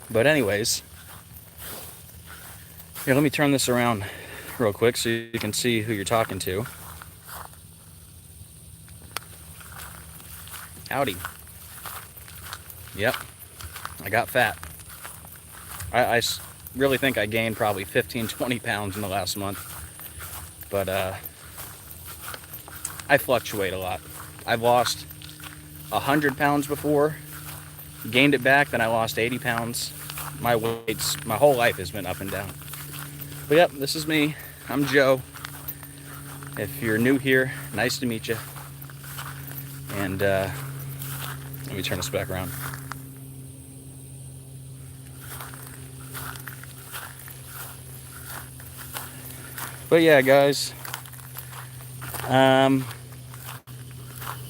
But anyways, here, let me turn this around real quick so you can see who you're talking to. Howdy. Yep, I got fat. I really think I gained probably 15-20 pounds in the last month, but I fluctuate a lot. I've lost 100 pounds before, gained it back, then I lost 80 pounds. My weights, my whole life has been up and down. But yep, this is me. I'm Joe. If you're new here, nice to meet you. And let me turn this back around. But yeah, guys,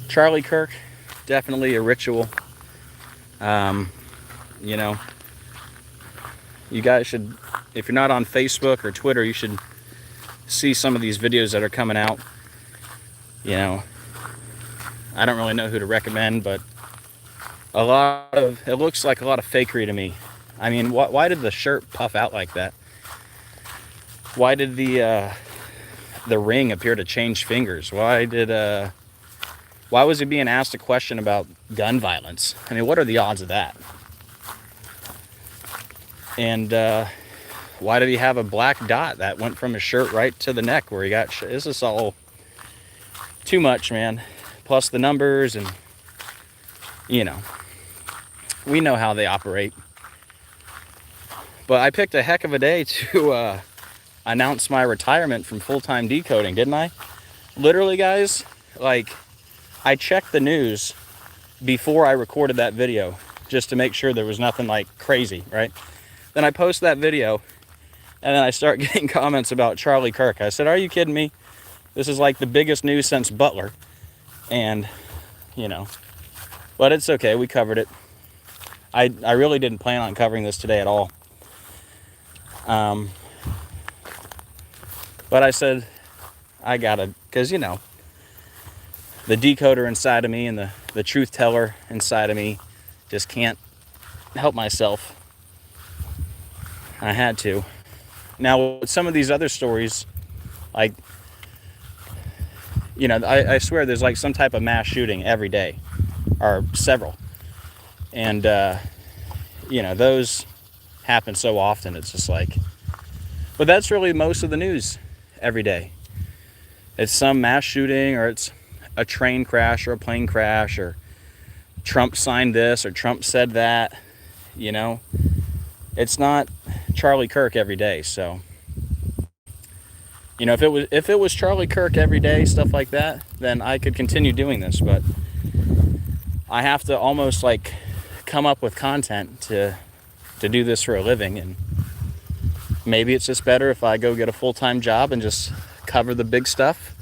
Charlie Kirk, definitely a ritual. You know, you guys should, if you're not on Facebook or Twitter, you should see some of these videos that are coming out. You know, I don't really know who to recommend, but it looks like a lot of fakery to me. I mean, why did the shirt puff out like that? Why did the ring appear to change fingers? Why was he being asked a question about gun violence? I mean, what are the odds of that? And why did he have a black dot that went from his shirt right to the neck where he got... This is all too much, man. Plus the numbers and, you know. We know how they operate. But I picked a heck of a day to announce my retirement from full-time decoding, didn't I? Literally, guys, like, I checked the news before I recorded that video just to make sure there was nothing like crazy, right? Then I post that video, and then I start getting comments about Charlie Kirk. I said, are you kidding me? This is like the biggest news since Butler. And, you know, but it's okay, we covered it. I really didn't plan on covering this today at all. But I said, I gotta, because, you know, the decoder inside of me and the truth teller inside of me just can't help myself. I had to. Now, with some of these other stories, like, you know, I swear there's like some type of mass shooting every day, or several. And, you know, those happen so often, it's just like, but that's really most of the news every day. It's some mass shooting, or it's a train crash or a plane crash, or Trump signed this or Trump said that, you know. It's not Charlie Kirk every day. So, you know, if it was Charlie Kirk every day, stuff like that, then I could continue doing this, but I have to almost like come up with content to do this for a living. And maybe it's just better if I go get a full-time job and just cover the big stuff.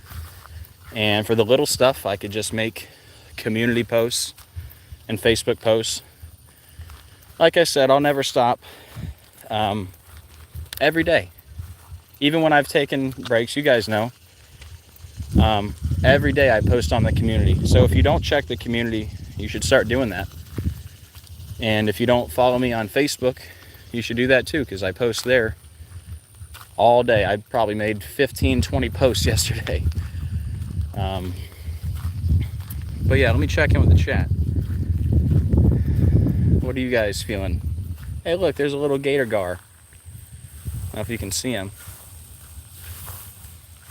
And for the little stuff, I could just make community posts and Facebook posts. Like I said, I'll never stop. Every day. Even when I've taken breaks, you guys know. Every day I post on the community. So if you don't check the community, you should start doing that. And if you don't follow me on Facebook, you should do that too, because I post there all day. I probably made 15, 20 posts yesterday. But yeah, let me check in with the chat. What are you guys feeling? Hey, look, there's a little gator gar. I don't know if you can see him.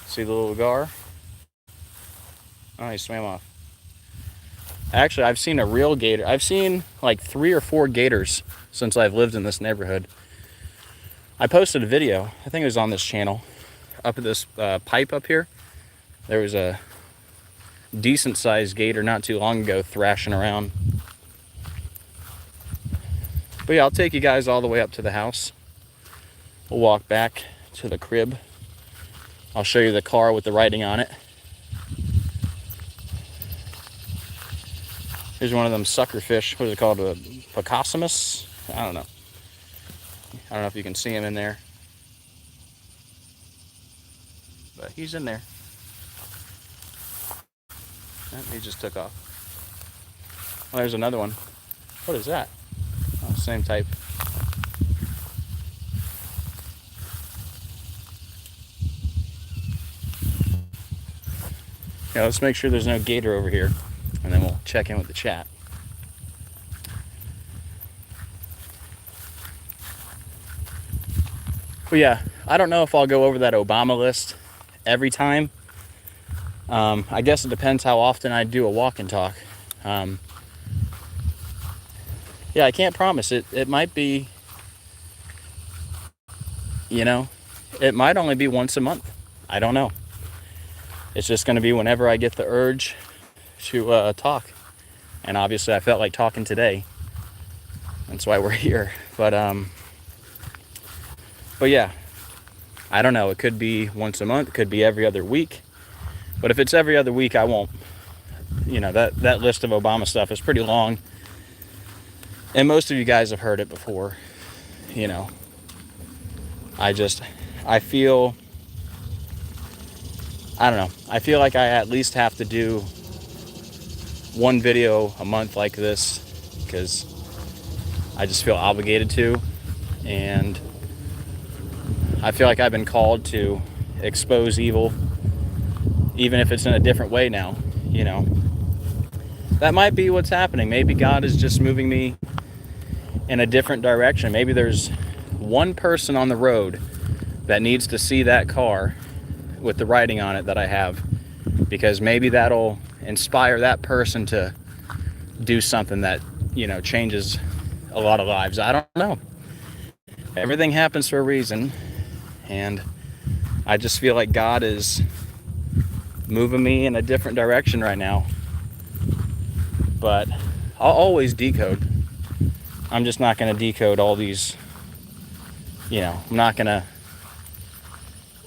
See the little gar? Oh, he swam off. Actually, I've seen a real gator. I've seen like 3 or 4 gators since I've lived in this neighborhood. I posted a video, I think it was on this channel, up at this pipe up here. There was a decent sized gator not too long ago thrashing around. But yeah, I'll take you guys all the way up to the house. We'll walk back to the crib. I'll show you the car with the writing on it. Here's one of them sucker fish. What is it called? A Pocossamus? I don't know. I don't know if you can see him in there. But he's in there. Oh, he just took off. Oh, there's another one. What is that? Oh, same type. Yeah, let's make sure there's no gator over here, and then we'll check in with the chat. But yeah, I don't know if I'll go over that Obama list every time. I guess it depends how often I do a walk and talk. Yeah, I can't promise it. It might be, you know, it might only be once a month. I don't know. It's just going to be whenever I get the urge to talk. And obviously I felt like talking today. That's why we're here. But yeah, I don't know. It could be once a month. It could be every other week. But if it's every other week, I won't. You know, that list of Obama stuff is pretty long. And most of you guys have heard it before. You know, I feel, I don't know. I feel like I at least have to do one video a month like this, because I just feel obligated to. And I feel like I've been called to expose evil, even if it's in a different way now, you know. That might be what's happening. Maybe God is just moving me in a different direction. Maybe there's one person on the road that needs to see that car with the writing on it that I have, because maybe that'll inspire that person to do something that, you know, changes a lot of lives. I don't know. Everything happens for a reason, and I just feel like God is moving me in a different direction right now. But I'll always decode. I'm just not going to decode all these, I'm not going to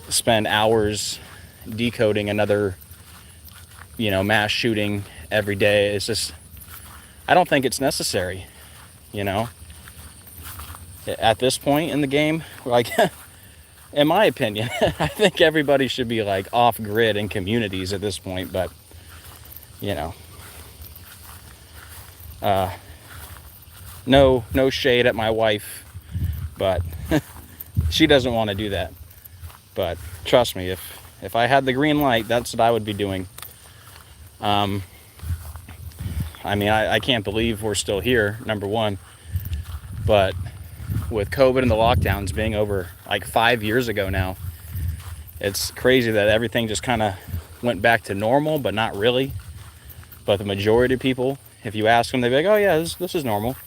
spend hours decoding another, mass shooting every day. It's just, I don't think it's necessary, At this point in the game, like, in my opinion, I think everybody should be like off grid in communities at this point, but, no shade at my wife, but she doesn't want to do that. But trust me, if I had the green light, that's what I would be doing. I can't believe we're still here, number one. But with COVID and the lockdowns being over like 5 years ago now, it's crazy that everything just kind of went back to normal, but not really. But the majority of people, if you ask them, they'd be like, oh yeah, this is normal.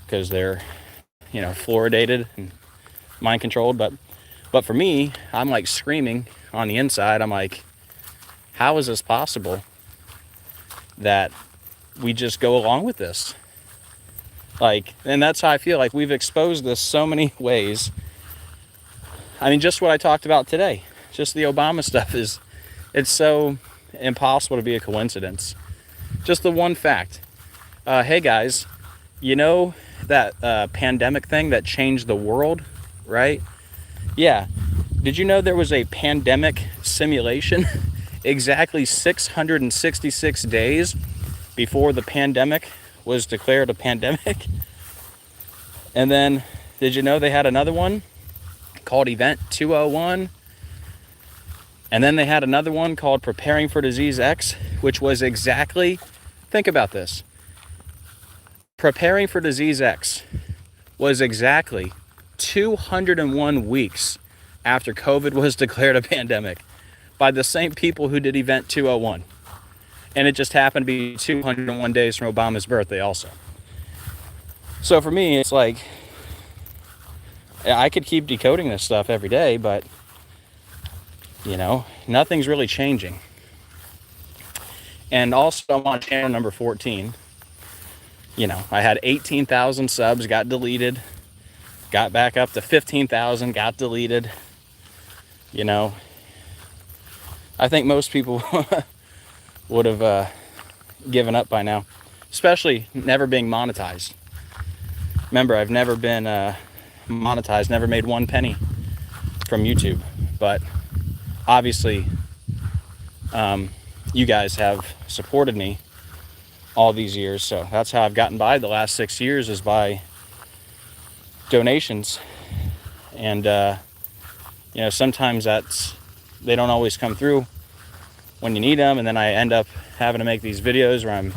Because they're, fluoridated and mind controlled. But for me, I'm like screaming on the inside. I'm like, how is this possible that we just go along with this? Like, and that's how I feel. Like, we've exposed this so many ways. I mean, just what I talked about today, just the Obama stuff it's so impossible to be a coincidence. Just the one fact. Hey guys, that pandemic thing that changed the world, right? Yeah. Did you know there was a pandemic simulation exactly 666 days before the pandemic was declared a pandemic? And then, did you know they had another one called Event 201? And then they had another one called Preparing for Disease X, which was exactly, think about this. Preparing for Disease X was exactly 201 weeks after COVID was declared a pandemic by the same people who did Event 201. And it just happened to be 201 days from Obama's birthday also. So for me, it's like, I could keep decoding this stuff every day, but, nothing's really changing. And also I'm on channel number 14. I had 18,000 subs, got deleted, got back up to 15,000, got deleted. I think most people would have given up by now, especially never being monetized. Remember, I've never been monetized, never made one penny from YouTube, but obviously you guys have supported me all these years, so that's how I've gotten by the last 6 years, is by donations. And sometimes they don't always come through when you need them, and then I end up having to make these videos where I'm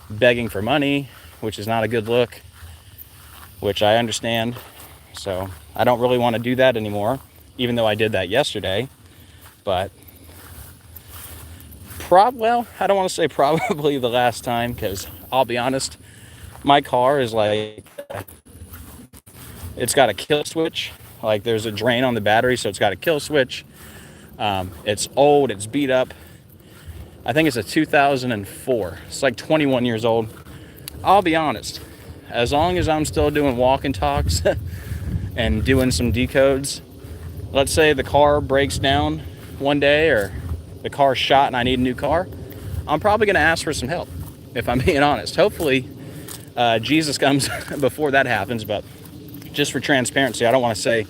begging for money, which is not a good look, which I understand. So I don't really want to do that anymore, even though I did that yesterday. But I don't want to say probably the last time, because I'll be honest, my car is like, it's got a kill switch. Like, there's a drain on the battery, so it's got a kill switch. It's old, it's beat up. I think it's a 2004. It's like 21 years old. I'll be honest, as long as I'm still doing walk and talks and doing some decodes, let's say the car breaks down one day, or the car's shot and I need a new car, I'm probably going to ask for some help, if I'm being honest. Hopefully Jesus comes before that happens, but just for transparency, I don't want to say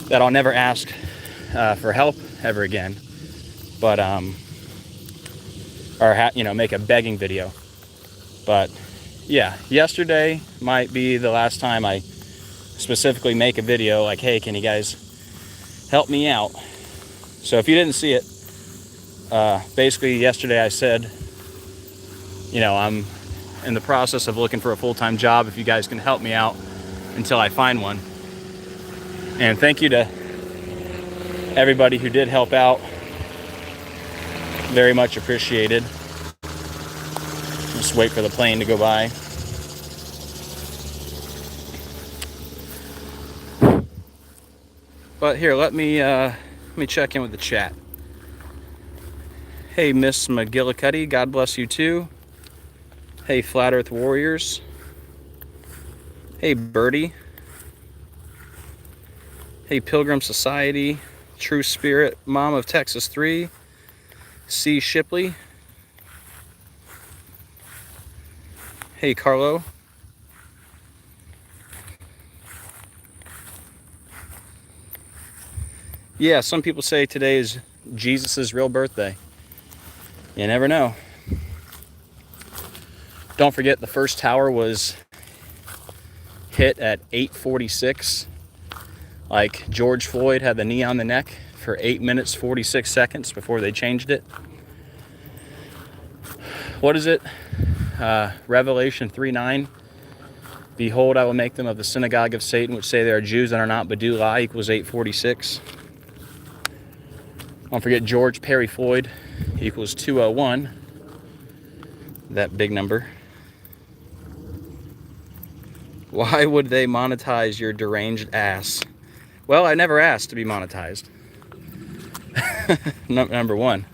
that I'll never ask for help ever again, but make a begging video. But yeah, yesterday might be the last time I specifically make a video like, hey, can you guys help me out? So if you didn't see it, basically yesterday I said, I'm in the process of looking for a full-time job. If you guys can help me out until I find one. And thank you to everybody who did help out. Very much appreciated. Just wait for the plane to go by. But here, let me check in with the chat. Hey, Miss McGillicuddy, God bless you too. Hey, Flat Earth Warriors. Hey, Birdie. Hey, Pilgrim Society. True Spirit, Mom of Texas 3. C. Shipley. Hey, Carlo. Yeah, some people say today is Jesus' real birthday. You never know. Don't forget, the first tower was hit at 8:46. Like George Floyd had the knee on the neck for 8 minutes 46 seconds before they changed it. What is it? Revelation 3:9. Behold, I will make them of the synagogue of Satan, which say they are Jews and are not, but do lie, equals 8:46. Don't forget George Perry Floyd equals 201. That big number. Why would they monetize your deranged ass? Well, I never asked to be monetized. Number one,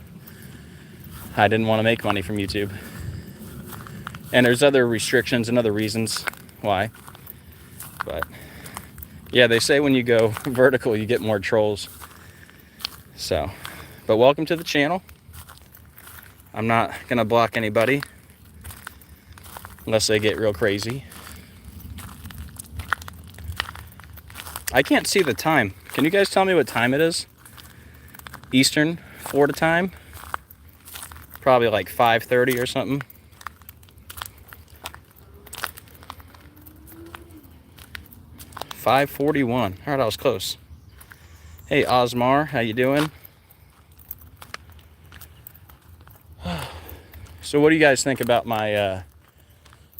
I didn't want to make money from YouTube. And there's other restrictions and other reasons why. But yeah, they say when you go vertical, you get more trolls. So, but welcome to the channel. I'm not gonna block anybody unless they get real crazy. I can't see the time. Can you guys tell me what time it is? Eastern, Florida time? Probably like 5:30 or something. $5:41. All right, I was close. Hey, Osmar, how you doing? So what do you guys think about my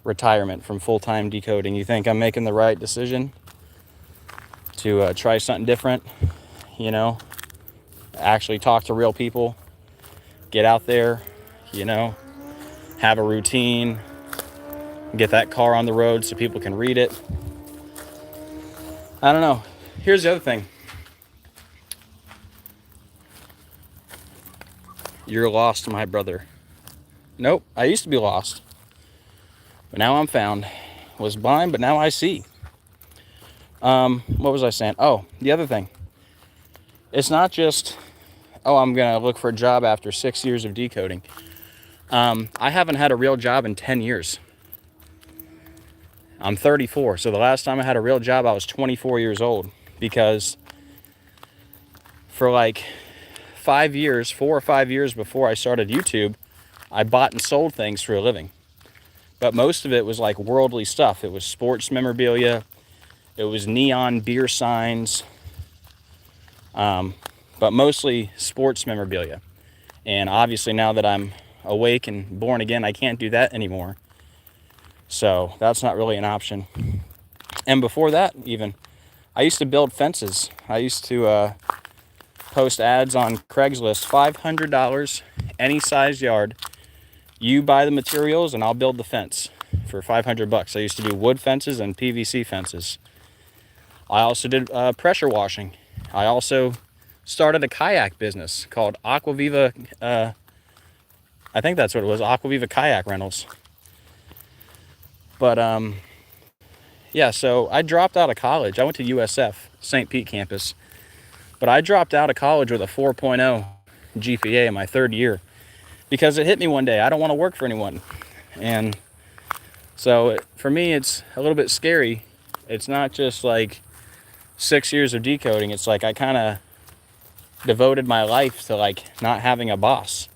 retirement from full-time decoding? You think I'm making the right decision to try something different? You know, actually talk to real people, get out there, you know, have a routine, get that car on the road so people can read it. I don't know. Here's the other thing. You're lost, my brother. Nope, I used to be lost, but now I'm found. Was blind, but now I see. What was I saying? Oh, the other thing. It's not just, oh, I'm gonna look for a job after 6 years of decoding. I haven't had a real job in 10 years. I'm 34, so the last time I had a real job, I was 24 years old, because for like 5 years, 4 or 5 years before I started YouTube, I bought and sold things for a living. But most of it was like worldly stuff. It was sports memorabilia, it was neon beer signs, but mostly sports memorabilia. And obviously now that I'm awake and born again, I can't do that anymore. So that's not really an option. And before that, even, I used to build fences. I used to post ads on Craigslist, $500, any size yard. You buy the materials and I'll build the fence for $500. I used to do wood fences and PVC fences. I also did pressure washing. I also started a kayak business called Acquaviva. I think that's what it was, Acquaviva Kayak Rentals. But yeah, so I dropped out of college. I went to USF, St. Pete campus. But I dropped out of college with a 4.0 GPA in my third year because it hit me one day. I don't want to work for anyone. And so for me, it's a little bit scary. It's not just like 6 years of decoding. It's like I kind of devoted my life to like not having a boss.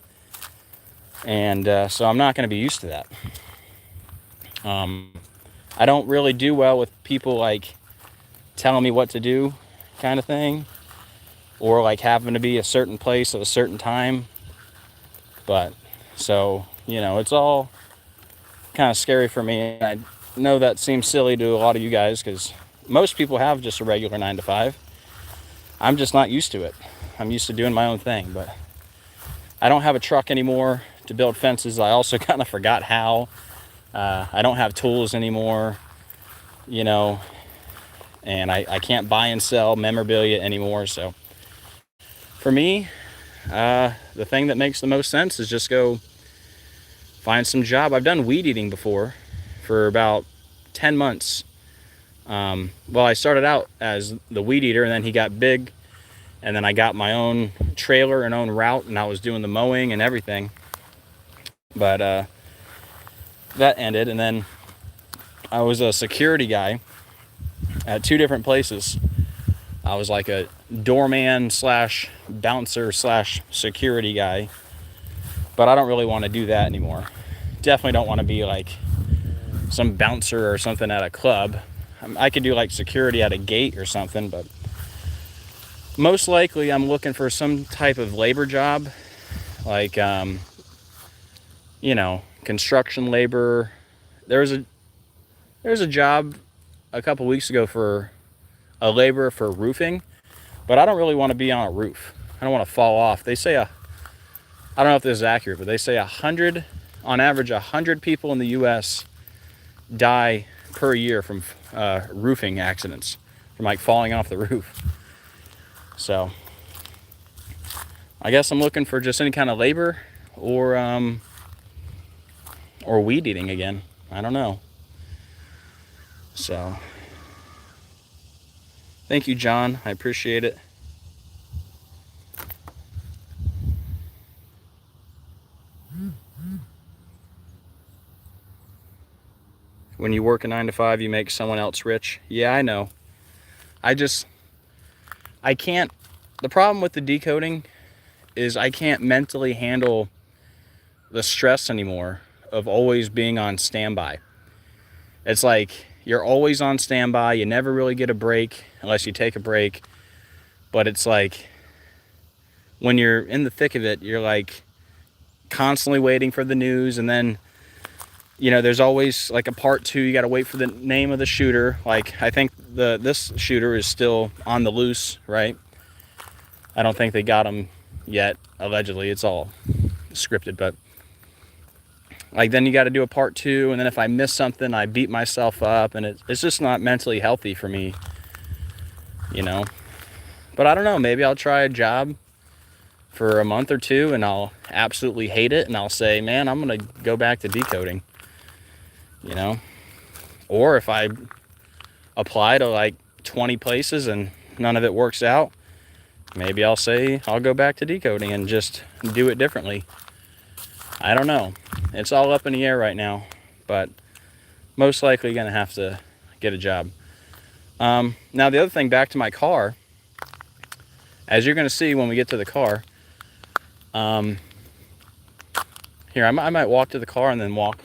And so I'm not going to be used to that. I don't really do well with people like telling me what to do kind of thing, or like having to be a certain place at a certain time. But so, you know, it's all kind of scary for me. I know that seems silly to a lot of you guys because most people have just a regular 9 to 5. I'm just not used to it. I'm used to doing my own thing. But I don't have a truck anymore to build fences. I also kind of forgot how. I don't have tools anymore, you know, and I can't buy and sell memorabilia anymore. So for me, the thing that makes the most sense is just go find some job. I've done weed eating before for about 10 months. Well, I started out as the weed eater, and then he got big, and then I got my own trailer and own route, and I was doing the mowing and everything. But that ended, and then I was a security guy at 2 different places. I was like a doorman slash bouncer slash security guy, but I don't really want to do that anymore. Definitely don't want to be like some bouncer or something at a club. I could do like security at a gate or something, but most likely I'm looking for some type of labor job, like construction labor. There was a job a couple weeks ago for a laborer for roofing, but I don't really want to be on a roof. I don't want to fall off. They say I don't know if this is accurate, but they say on average 100 people in the US die per year from roofing accidents, from like falling off the roof. So I guess I'm looking for just any kind of labor or weed eating again. I don't know. So thank you, John. I appreciate it. When you work a 9 to 5, you make someone else rich. Yeah, I know. I can't. The problem with the decoding is I can't mentally handle the stress anymore of always being on standby. It's like you're always on standby. You never really get a break unless you take a break. But it's like when you're in the thick of it, you're like constantly waiting for the news, and then there's always like a part 2. You got to wait for the name of the shooter. Like I think this shooter is still on the loose, right? I don't think they got him yet. Allegedly, it's all scripted, but like then you got to do a part 2, and then if I miss something, I beat myself up, and it's just not mentally healthy for me, But I don't know. Maybe I'll try a job for a month or 2, and I'll absolutely hate it, and I'll say, man, I'm gonna go back to decoding. Or if I apply to like 20 places and none of it works out, maybe I'll say I'll go back to decoding and just do it differently. I don't know. It's all up in the air right now, but most likely gonna have to get a job. Now the other thing, back to my car, as you're gonna see when we get to the car, here I might walk to the car and then walk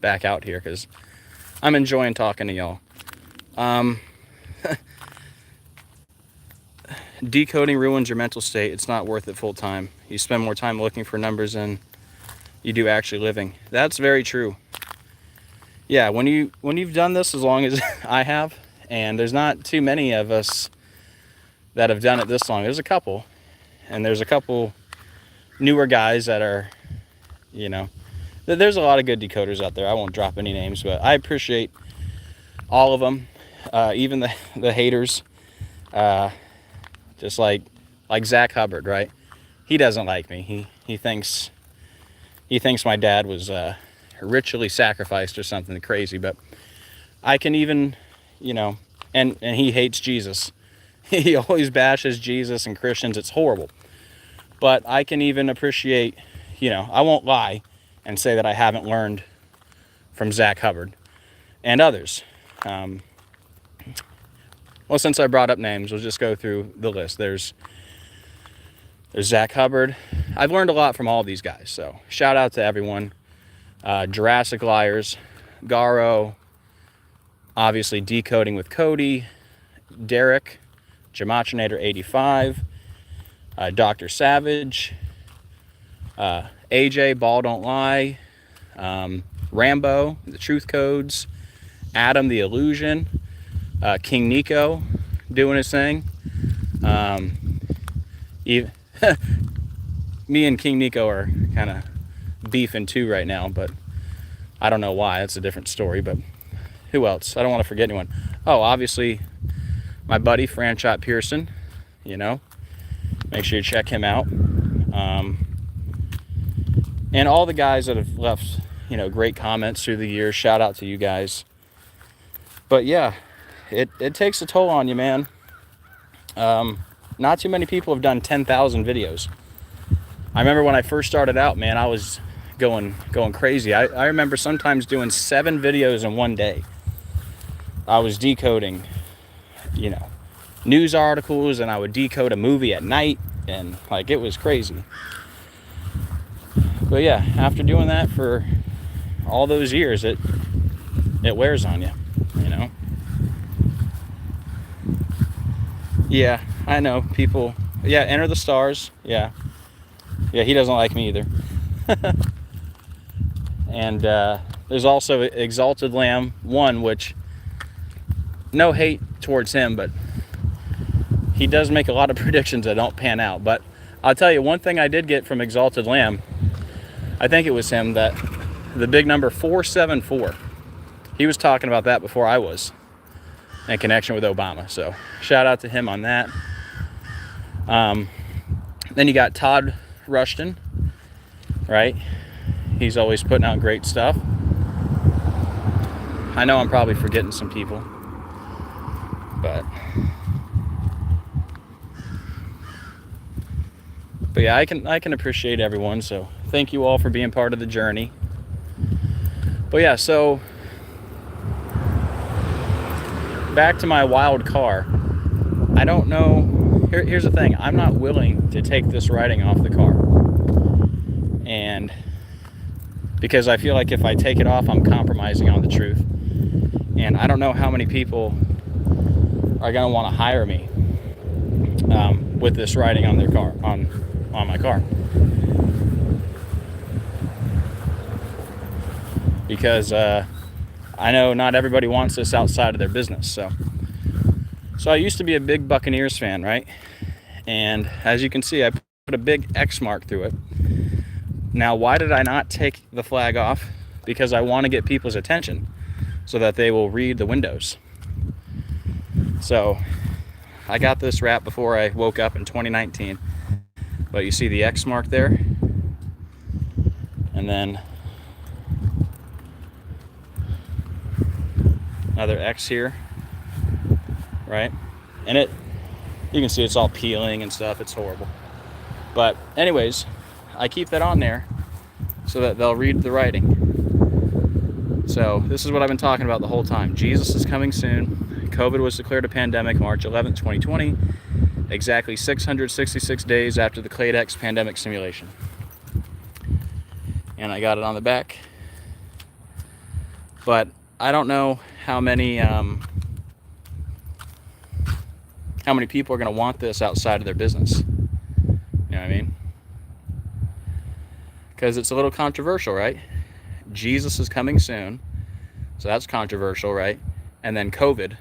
back out here because I'm enjoying talking to y'all. Decoding ruins your mental state. It's not worth it full time. You spend more time looking for numbers than you do actually living. That's very true. Yeah, when you've done this as long as I have, and there's not too many of us that have done it this long. There's a couple, and there's a couple newer guys that are, there's a lot of good decoders out there. I won't drop any names, but I appreciate all of them, even the haters. Just like Zach Hubbard, right? He doesn't like me. He thinks my dad was ritually sacrificed or something crazy. But I can even, and he hates Jesus. He always bashes Jesus and Christians. It's horrible. But I can even appreciate, I won't lie and say that I haven't learned from Zach Hubbard and others. Well, since I brought up names, we'll just go through the list. There's Zach Hubbard. I've learned a lot from all of these guys, so shout out to everyone. Jurassic Liars, Garo, obviously Decoding with Cody, Derek, Gematrinator85, Dr. Savage, AJ, Ball Don't Lie, Rambo, The Truth Codes, Adam the Illusion, King Nico doing his thing. Me and King Nico are kind of beefing too right now, but I don't know why. That's a different story. But who else? I don't want to forget anyone. Oh, obviously my buddy Franchot Pearson, you know, make sure you check him out. And all the guys that have left, you know, great comments through the years. Shout out to you guys. But yeah, it takes a toll on you, man. Not too many people have done 10,000 videos. I remember when I first started out, man, I was going crazy. I remember sometimes doing 7 videos in one day. I was decoding, you know, news articles, and I would decode a movie at night, and like, it was crazy. But yeah, after doing that for all those years, it wears on you, you know. Yeah, I know people. Yeah, Enter the Stars. Yeah, he doesn't like me either. And there's also Exalted Lamb 1, which, no hate towards him, but he does make a lot of predictions that don't pan out. But I'll tell you one thing I did get from Exalted Lamb, I think it was him, that the big number 474, he was talking about that before I was, in connection with Obama. So shout out to him on that. Then you got Todd Rushton, right? He's always putting out great stuff. I know I'm probably forgetting some people, but yeah, I can appreciate everyone. So thank you all for being part of the journey. But yeah, so back to my wild car. I don't know. Here's the thing. I'm not willing to take this writing off the car, and because I feel like if I take it off, I'm compromising on the truth. And I don't know how many people are gonna want to hire me with this writing on their car, on my car, because I know not everybody wants this outside of their business. So I used to be a big Buccaneers fan, right? And as you can see, I put a big X mark through it. Now, why did I not take the flag off? Because I want to get people's attention so that they will read the windows. So I got this wrap before I woke up in 2019. But you see the X mark there? And then another X here, right? And you can see it's all peeling and stuff. It's horrible. But anyways, I keep that on there so that they'll read the writing. So this is what I've been talking about the whole time. Jesus is coming soon. COVID was declared a pandemic March 11th, 2020, exactly 666 days after the Clade X pandemic simulation. And I got it on the back. But I don't know how many people are going to want this outside of their business. You know what I mean? Because it's a little controversial, right? Jesus is coming soon, so that's controversial, right? And then COVID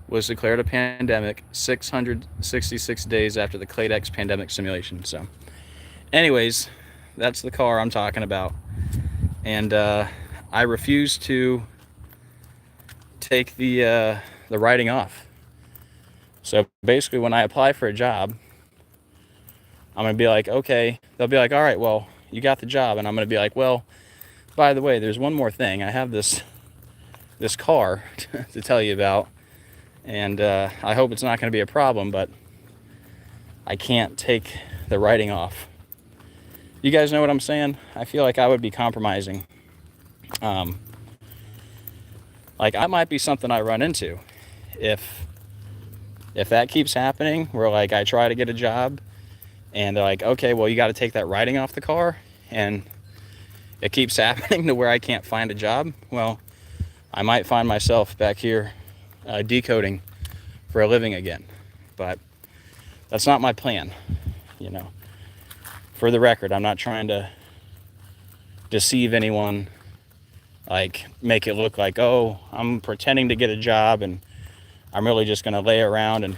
was declared a pandemic 666 days after the Clade X pandemic simulation. So anyways, that's the car I'm talking about. And I refuse to take the writing off. So basically, when I apply for a job, I'm going to be like, okay, they'll be like, all right, well, you got the job. And I'm going to be like, well, by the way, there's one more thing. I have this car to tell you about. And I hope it's not going to be a problem, but I can't take the writing off. You guys know what I'm saying? I feel like I would be compromising. Like, that might be something I run into. If that keeps happening, where like I try to get a job and they're like, okay, well, you got to take that writing off the car, and it keeps happening to where I can't find a job, well, I might find myself back here decoding for a living again. But that's not my plan, you know. For the record, I'm not trying to deceive anyone, like make it look like, oh, I'm pretending to get a job and I'm really just going to lay around and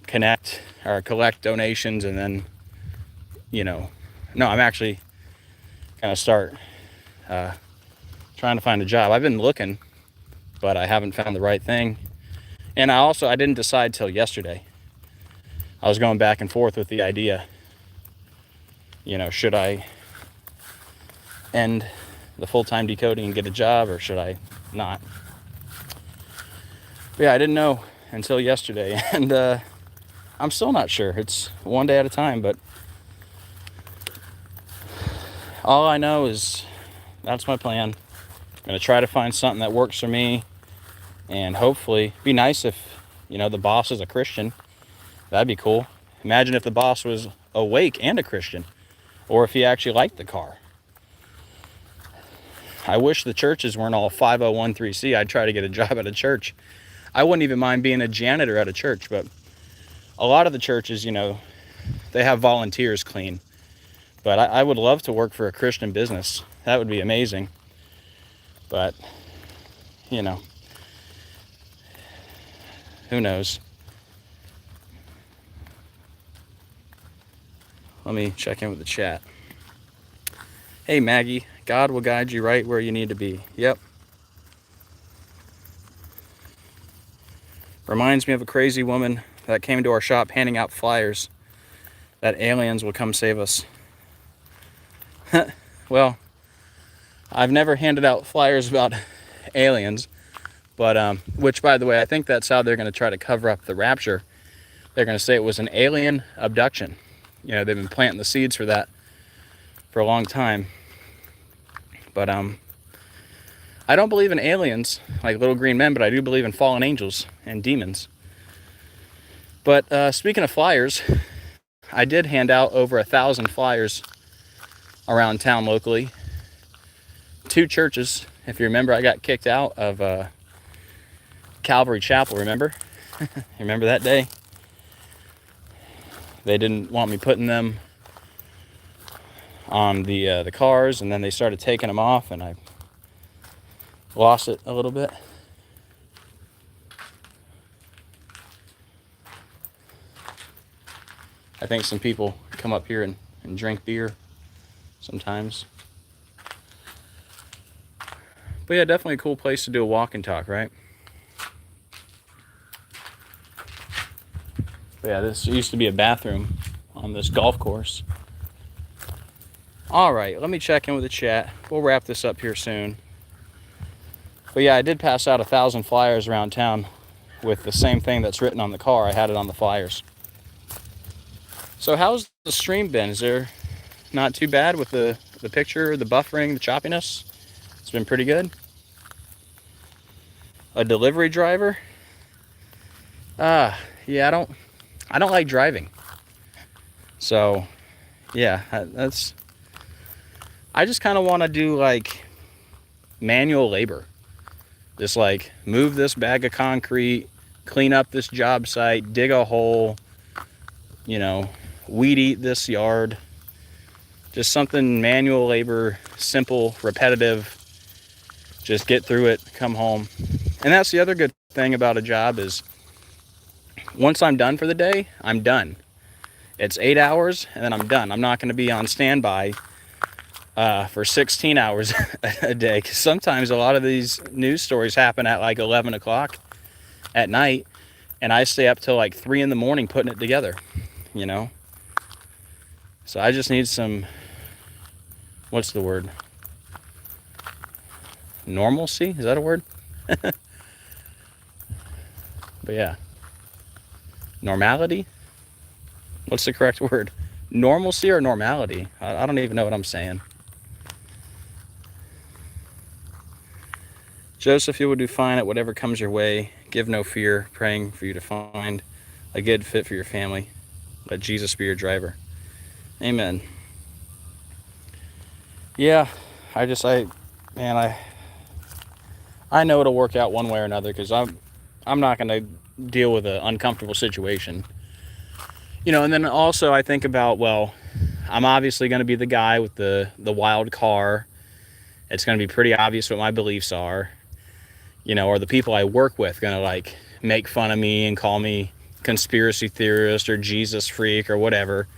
connect or collect donations, and then, you know, no, I'm actually going to start trying to find a job. I've been looking, but I haven't found the right thing. And I didn't decide till yesterday. I was going back and forth with the idea, should I end the full-time decoding and get a job, or should I not? But yeah, I didn't know until yesterday, and I'm still not sure. It's one day at a time, but all I know is that's my plan. I'm going to try to find something that works for me, and hopefully, be nice if, the boss is a Christian. That'd be cool. Imagine if the boss was awake and a Christian, or if he actually liked the car. I wish the churches weren't all 5013C. I'd try to get a job at a church. I wouldn't even mind being a janitor at a church, but a lot of the churches, they have volunteers clean. But I would love to work for a Christian business. That would be amazing. But, who knows? Let me check in with the chat. Hey, Maggie, God will guide you right where you need to be. Yep. Reminds me of a crazy woman that came to our shop handing out flyers that aliens will come save us. Well, I've never handed out flyers about aliens, but which, by the way, I think that's how they're going to try to cover up the rapture. They're going to say it was an alien abduction. They've been planting the seeds for that for a long time. But I don't believe in aliens like little green men, but I do believe in fallen angels and demons. But speaking of flyers, I did hand out over 1,000 flyers around town locally. 2 churches. If you remember, I got kicked out of Calvary Chapel, remember? You remember that day? They didn't want me putting them on the cars, and then they started taking them off, and I lost it a little bit. I think some people come up here and drink beer sometimes. But yeah, definitely a cool place to do a walk and talk, right? But yeah, this used to be a bathroom on this golf course. All right, let me check in with the chat. We'll wrap this up here soon. But yeah, I did pass out 1,000 flyers around town with the same thing that's written on the car. I had it on the flyers. So how's the stream been? Is there not too bad with the picture, the buffering, the choppiness? It's been pretty good. A delivery driver? Yeah, I don't like driving. So, yeah, I just kind of want to do like manual labor. Just like move this bag of concrete, clean up this job site, dig a hole, weed eat this yard. Just something manual labor, simple, repetitive. Just get through it, come home. And that's the other good thing about a job is once I'm done for the day, I'm done. It's 8 hours and then I'm done. I'm not going to be on standby for 16 hours a day. Because sometimes a lot of these news stories happen at like 11 o'clock at night. And I stay up till like 3 in the morning putting it together, So I just need some, what's the word? Normalcy? Is that a word? But yeah. Normality? What's the correct word? Normalcy or normality? I don't even know what I'm saying. Joseph, you will do fine at whatever comes your way. Give no fear, praying for you to find a good fit for your family. Let Jesus be your driver. Amen. Yeah, I know it'll work out one way or another because I'm not going to deal with an uncomfortable situation. And then also I think about, well, I'm obviously going to be the guy with the wild car. It's going to be pretty obvious what my beliefs are. Or the people I work with going to like make fun of me and call me conspiracy theorist or Jesus freak or whatever,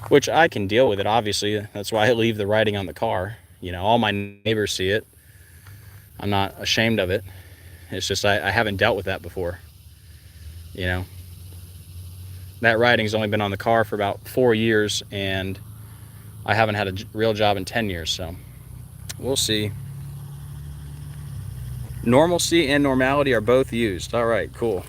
which I can deal with it, obviously. That's why I leave the writing on the car. All my neighbors see it. I'm not ashamed of it. It's just I haven't dealt with that before. You know, that writing's only been on the car for about 4 years, and I haven't had a real job in 10 years, so we'll see. Normalcy and normality are both used. All right, cool.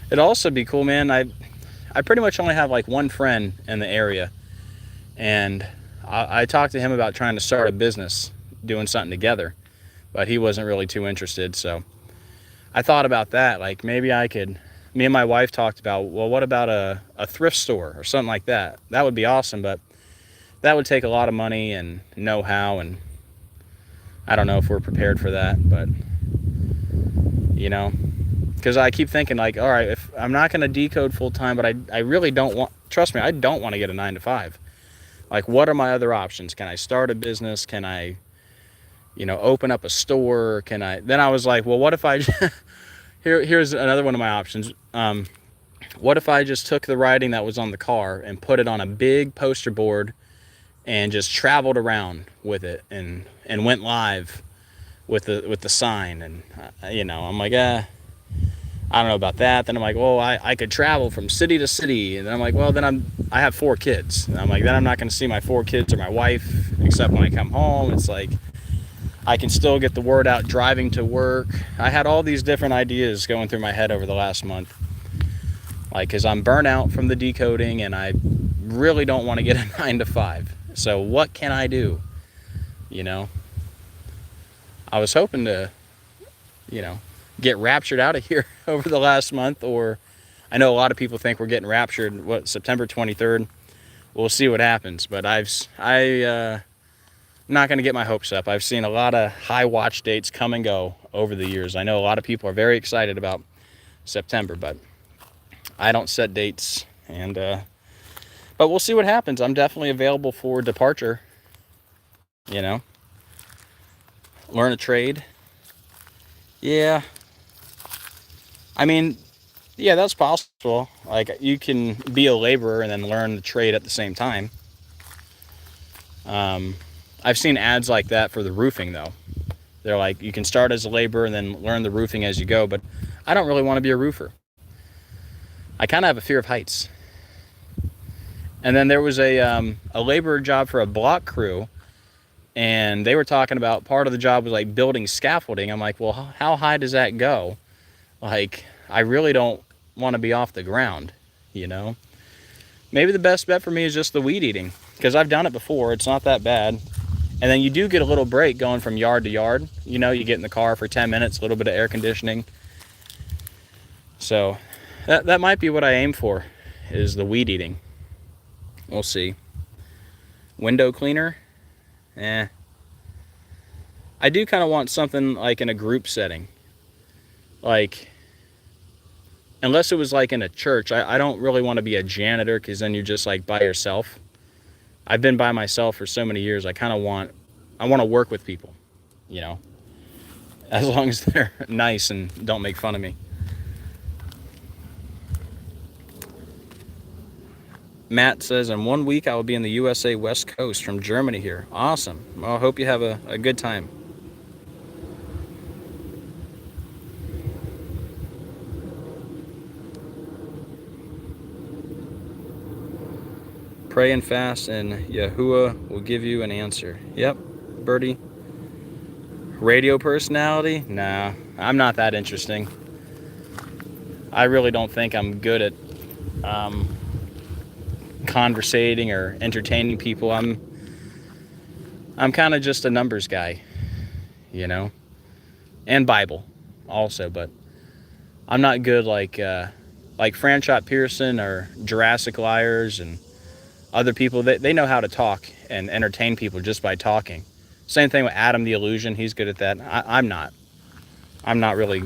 It'd also be cool, man. I pretty much only have like one friend in the area, and I talked to him about trying to start a business, doing something together, but he wasn't really too interested. So I thought about that. Like maybe me and my wife talked about, well, what about a thrift store or something like that? That would be awesome, but that would take a lot of money and know-how, and I don't know if we're prepared for that, but you know, because I keep thinking like, all right, if I'm not going to decode full time, but I really don't want, trust me, I don't want to get a 9 to 5. Like, what are my other options? Can I start a business? Can I, open up a store? Then I was like, well, what if I, here's another one of my options. What if I just took the writing that was on the car and put it on a big poster board and just traveled around with it and went live with the sign? And, I'm like, I don't know about that. Then I'm like, well, I could travel from city to city. And then I'm like, well, then I have 4 kids. And I'm like, then I'm not going to see my 4 kids or my wife except when I come home. It's like, I can still get the word out driving to work. I had all these different ideas going through my head over the last month. Like, because I'm burnt out from the decoding and I really don't want to get a 9 to 5. So what can I do? I was hoping to, get raptured out of here over the last month, or I know a lot of people think we're getting raptured, September 23rd. We'll see what happens, but I'm not going to get my hopes up. I've seen a lot of high watch dates come and go over the years. I know a lot of people are very excited about September, but I don't set dates, and but we'll see what happens. I'm definitely available for departure, learn a trade. Yeah, I mean, yeah, that's possible. Like, you can be a laborer and then learn the trade at the same time. I've seen ads like that for the roofing, though. They're like, you can start as a laborer and then learn the roofing as you go, but I don't really want to be a roofer. I kind of have a fear of heights. And then there was a laborer job for a block crew, and they were talking about part of the job was like building scaffolding. I'm like, well, how high does that go? Like, I really don't want to be off the ground, Maybe the best bet for me is just the weed eating, because I've done it before. It's not that bad. And then you do get a little break going from yard to yard. You get in the car for 10 minutes, a little bit of air conditioning. So that might be what I aim for, is the weed eating. We'll see. Window cleaner? I do kind of want something like in a group setting. Like, unless it was like in a church, I don't really want to be a janitor, because then you're just like by yourself. I've been by myself for so many years. I want to work with people, as long as they're nice and don't make fun of me. Matt says, in 1 week I will be in the USA West Coast from Germany here. Awesome. Well, I hope you have a good time. Pray and fast, and Yahuwah will give you an answer. Yep, Birdie. Radio personality? Nah, I'm not that interesting. I really don't think I'm good at conversating or entertaining people. I'm kind of just a numbers guy, and Bible also, but I'm not good like Franchot Pearson or Jurassic Liars and other people. They know how to talk and entertain people just by talking. Same thing with Adam the Illusion. He's good at that. I'm not really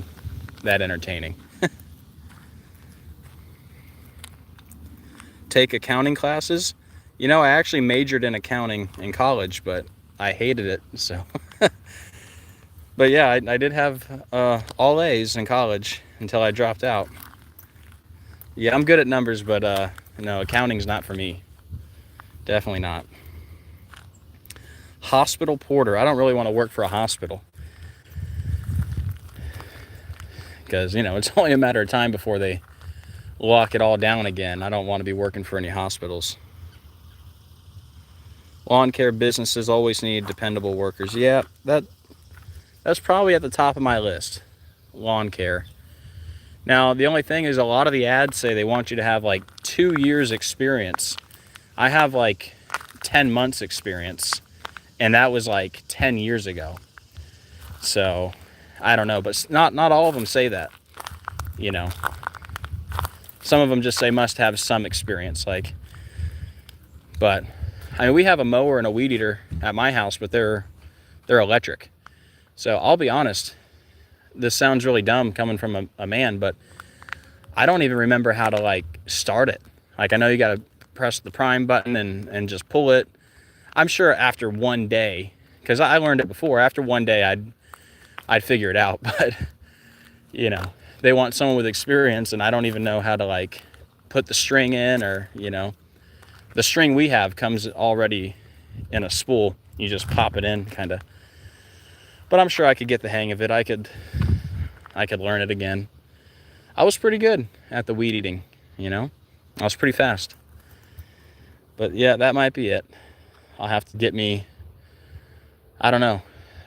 that entertaining. Take accounting classes. I actually majored in accounting in college, but I hated it. So, but yeah, I did have all A's in college until I dropped out. Yeah, I'm good at numbers, but no, accounting's not for me. Definitely not. Hospital porter. I don't really want to work for a hospital, because, you know, it's only a matter of time before they lock it all down again. I don't want to be working for any hospitals. Lawn care businesses always need dependable workers. Yeah, that's probably at the top of my list. Lawn care. Now, the only thing is, a lot of the ads say they want you to have like 2 years experience. I have like 10 months experience, and that was like 10 years ago. So I don't know, but not all of them say that, you know. Some of them just say must have some experience, like. But I mean, we have a mower and a weed eater at my house, but they're electric. So I'll be honest, this sounds really dumb coming from a man, but I don't even remember how to like start it. Like, I know you got to press the prime button and just pull it. I'm sure after one day, because I learned it before, after one day I'd figure it out. But, you know, they want someone with experience, and I don't even know how to like put the string in, or, you know, the string we have comes already in a spool. You just pop it in, kind of. But I'm sure I could get the hang of it. I could learn it again. I was pretty good at the weed eating, you know. I was pretty fast. But yeah, that might be it. I'll have to get me, I don't know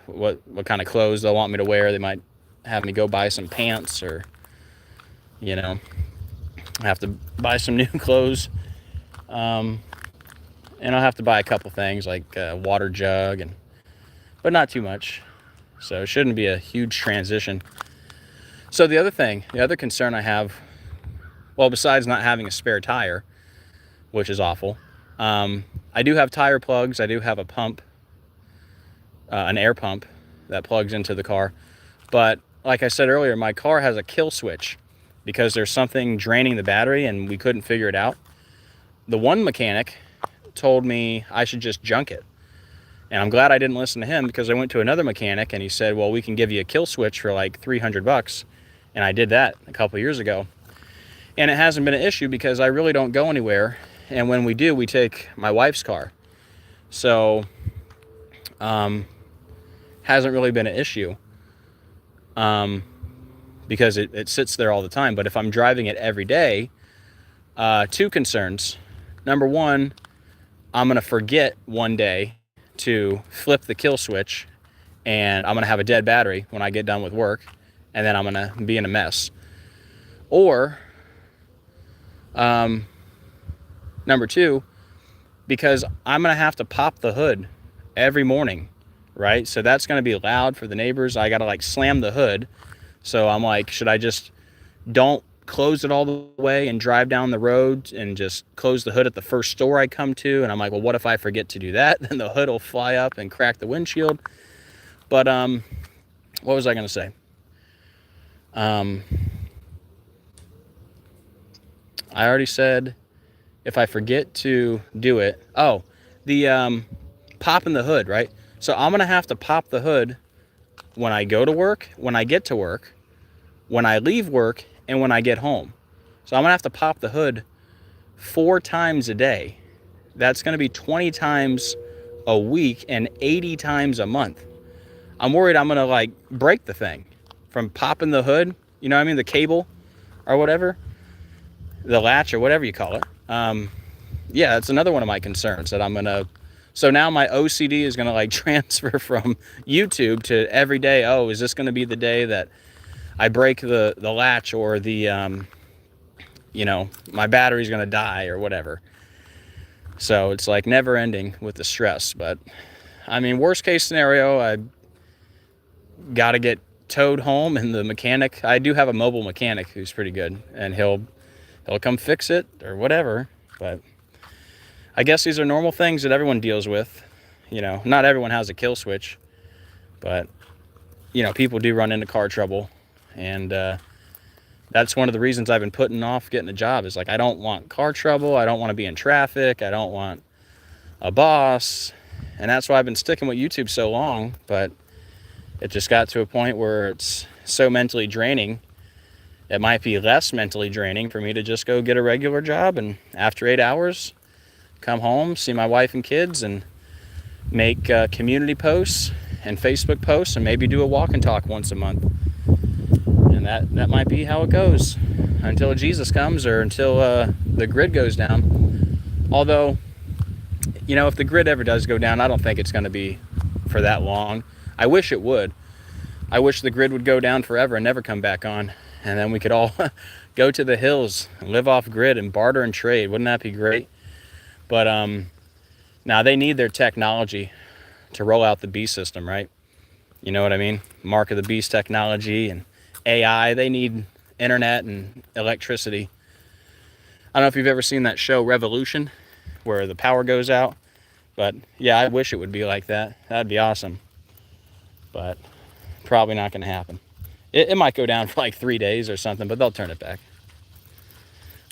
what kind of clothes they'll want me to wear. They might have me go buy some pants, or, you know, I have to buy some new clothes. And I'll have to buy a couple things like a water jug, but not too much. So it shouldn't be a huge transition. So the other concern I have, well, besides not having a spare tire, which is awful, I do have tire plugs. I do have a pump, an air pump that plugs into the car. But like I said earlier, my car has a kill switch because there's something draining the battery and we couldn't figure it out. The one mechanic told me I should just junk it. And I'm glad I didn't listen to him, because I went to another mechanic and he said, well, we can give you a kill switch for like $300. And I did that a couple years ago. And it hasn't been an issue because I really don't go anywhere. And when we do, we take my wife's car. So, hasn't really been an issue. Because it sits there all the time. But if I'm driving it every day, two concerns. Number one, I'm going to forget one day to flip the kill switch, and I'm going to have a dead battery when I get done with work, and then I'm going to be in a mess. Or, number two, because I'm going to have to pop the hood every morning, right? So that's going to be loud for the neighbors. I got to like slam the hood. So I'm like, should I just don't close it all the way and drive down the road and just close the hood at the first store I come to? And I'm like, well, what if I forget to do that? Then the hood will fly up and crack the windshield. But what was I going to say? I already said if I forget to do it. Oh, the popping the hood, right? So I'm going to have to pop the hood when I go to work, when I get to work, when I leave work, and when I get home. So I'm going to have to pop the hood 4 times a day. That's going to be 20 times a week and 80 times a month. I'm worried I'm going to like break the thing from popping the hood. You know what I mean? The cable or whatever. The latch or whatever you call it. Yeah, that's another one of my concerns that I'm going to... So now my OCD is going to like transfer from YouTube to every day. Oh, is this going to be the day that I break the latch, or the, you know, my battery's going to die or whatever. So it's like never ending with the stress. But I mean, worst case scenario, I got to get towed home, and the mechanic, I do have a mobile mechanic who's pretty good, and he'll come fix it or whatever. But I guess these are normal things that everyone deals with. You know, not everyone has a kill switch, but, you know, people do run into car trouble. And that's one of the reasons I've been putting off getting a job, is like, I don't want car trouble. I don't want to be in traffic. I don't want a boss. And that's why I've been sticking with YouTube so long. But it just got to a point where it's so mentally draining. It might be less mentally draining for me to just go get a regular job, and after 8 hours, come home, see my wife and kids, and make community posts and Facebook posts, and maybe do a walk and talk once a month. And that might be how it goes until Jesus comes, or until the grid goes down. Although, you know, if the grid ever does go down, I don't think it's going to be for that long. I wish it would. I wish the grid would go down forever and never come back on, and then we could all go to the hills and live off grid and barter and trade. Wouldn't that be great? But now they need their technology to roll out the beast system, right? You know what I mean? Mark of the beast technology and AI. They need internet and electricity. I don't know if you've ever seen that show Revolution, where the power goes out, but yeah, I wish it would be like that. That'd be awesome. But probably not going to happen. It might go down for like 3 days or something, but they'll turn it back.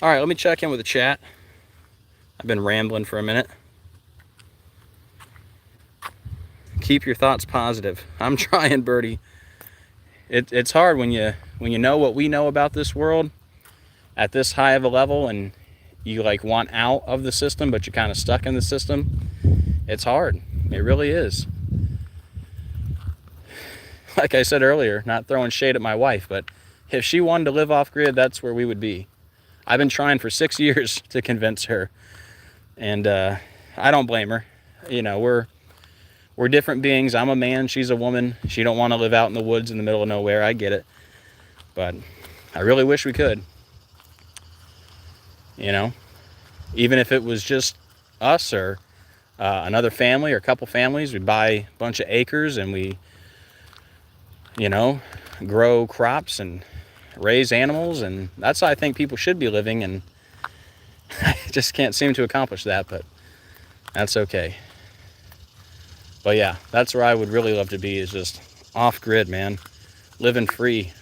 All right, let me check in with the chat. I've been rambling for a minute. Keep your thoughts positive. I'm trying, Birdie. It's hard when you know what we know about this world at this high of a level, and you like want out of the system, but you're kind of stuck in the system. It's hard. It really is. Like I said earlier, not throwing shade at my wife, but if she wanted to live off grid, that's where we would be. I've been trying for 6 years to convince her, and I don't blame her. You know, we're different beings. I'm a man, she's a woman. She don't want to live out in the woods in the middle of nowhere. I get it, but I really wish we could. You know, even if it was just us or another family or a couple families, we'd buy a bunch of acres and we, you know, grow crops and raise animals, and that's how I think people should be living, and I just can't seem to accomplish that, but that's okay. But yeah, that's where I would really love to be, is just off grid, man, living free.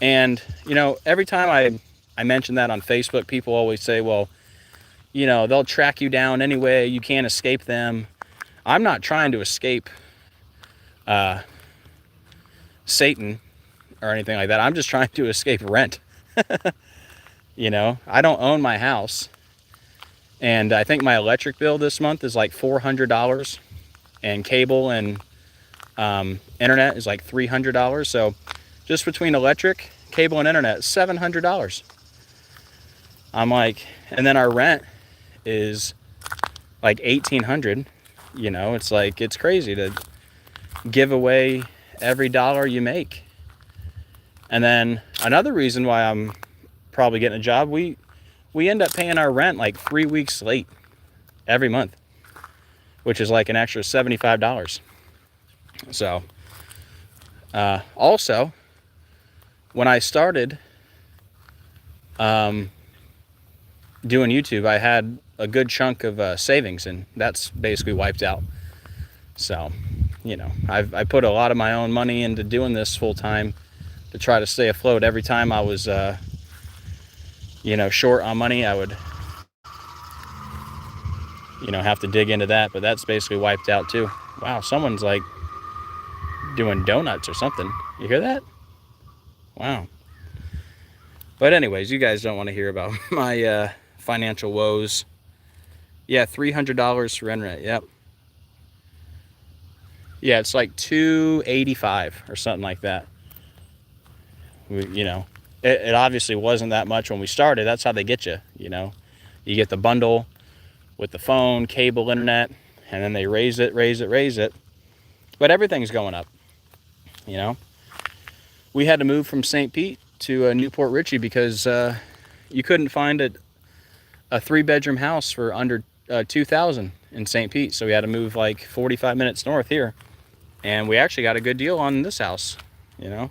And you know, every time I mention that on Facebook, people always say, well, you know, they'll track you down anyway, you can't escape them. I'm not trying to escape Satan or anything like that. I'm just trying to escape rent. You know, I don't own my house, and I think my electric bill this month is like $400, and cable and internet is like $300. So just between electric, cable, and internet, $700. I'm like, and then our rent is like $1,800. You know, it's like, it's crazy to give away every dollar you make. And then another reason why I'm probably getting a job, we end up paying our rent like 3 weeks late every month, which is like an extra $75. So also, when I started doing YouTube, I had a good chunk of savings, and that's basically wiped out. So, you know, I put a lot of my own money into doing this full time to try to stay afloat. Every time I was, you know, short on money, I would, you know, have to dig into that, but that's basically wiped out too. Wow, someone's like doing donuts or something. You hear that? Wow. But anyways, you guys don't want to hear about my financial woes. Yeah, $300 for rent. Yep. Yeah, it's like $285 or something like that. You know, it obviously wasn't that much when we started. That's how they get you, you know. You get the bundle with the phone, cable, internet, and then they raise it. But everything's going up, you know. We had to move from St. Pete to Port Richey because you couldn't find a 3-bedroom house for under $2,000 in St. Pete. So we had to move like 45 minutes north here. And we actually got a good deal on this house, you know.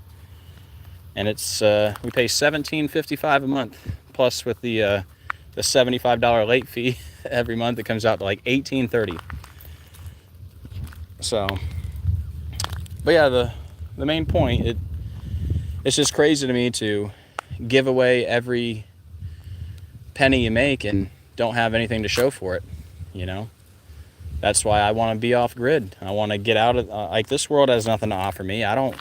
And it's we pay $17.55 a month, plus with the $75 late fee every month, it comes out to like $18.30. So, but yeah, the main point, it's just crazy to me to give away every penny you make and don't have anything to show for it, you know. That's why I want to be off grid. I want to get out of like, this world has nothing to offer me. I don't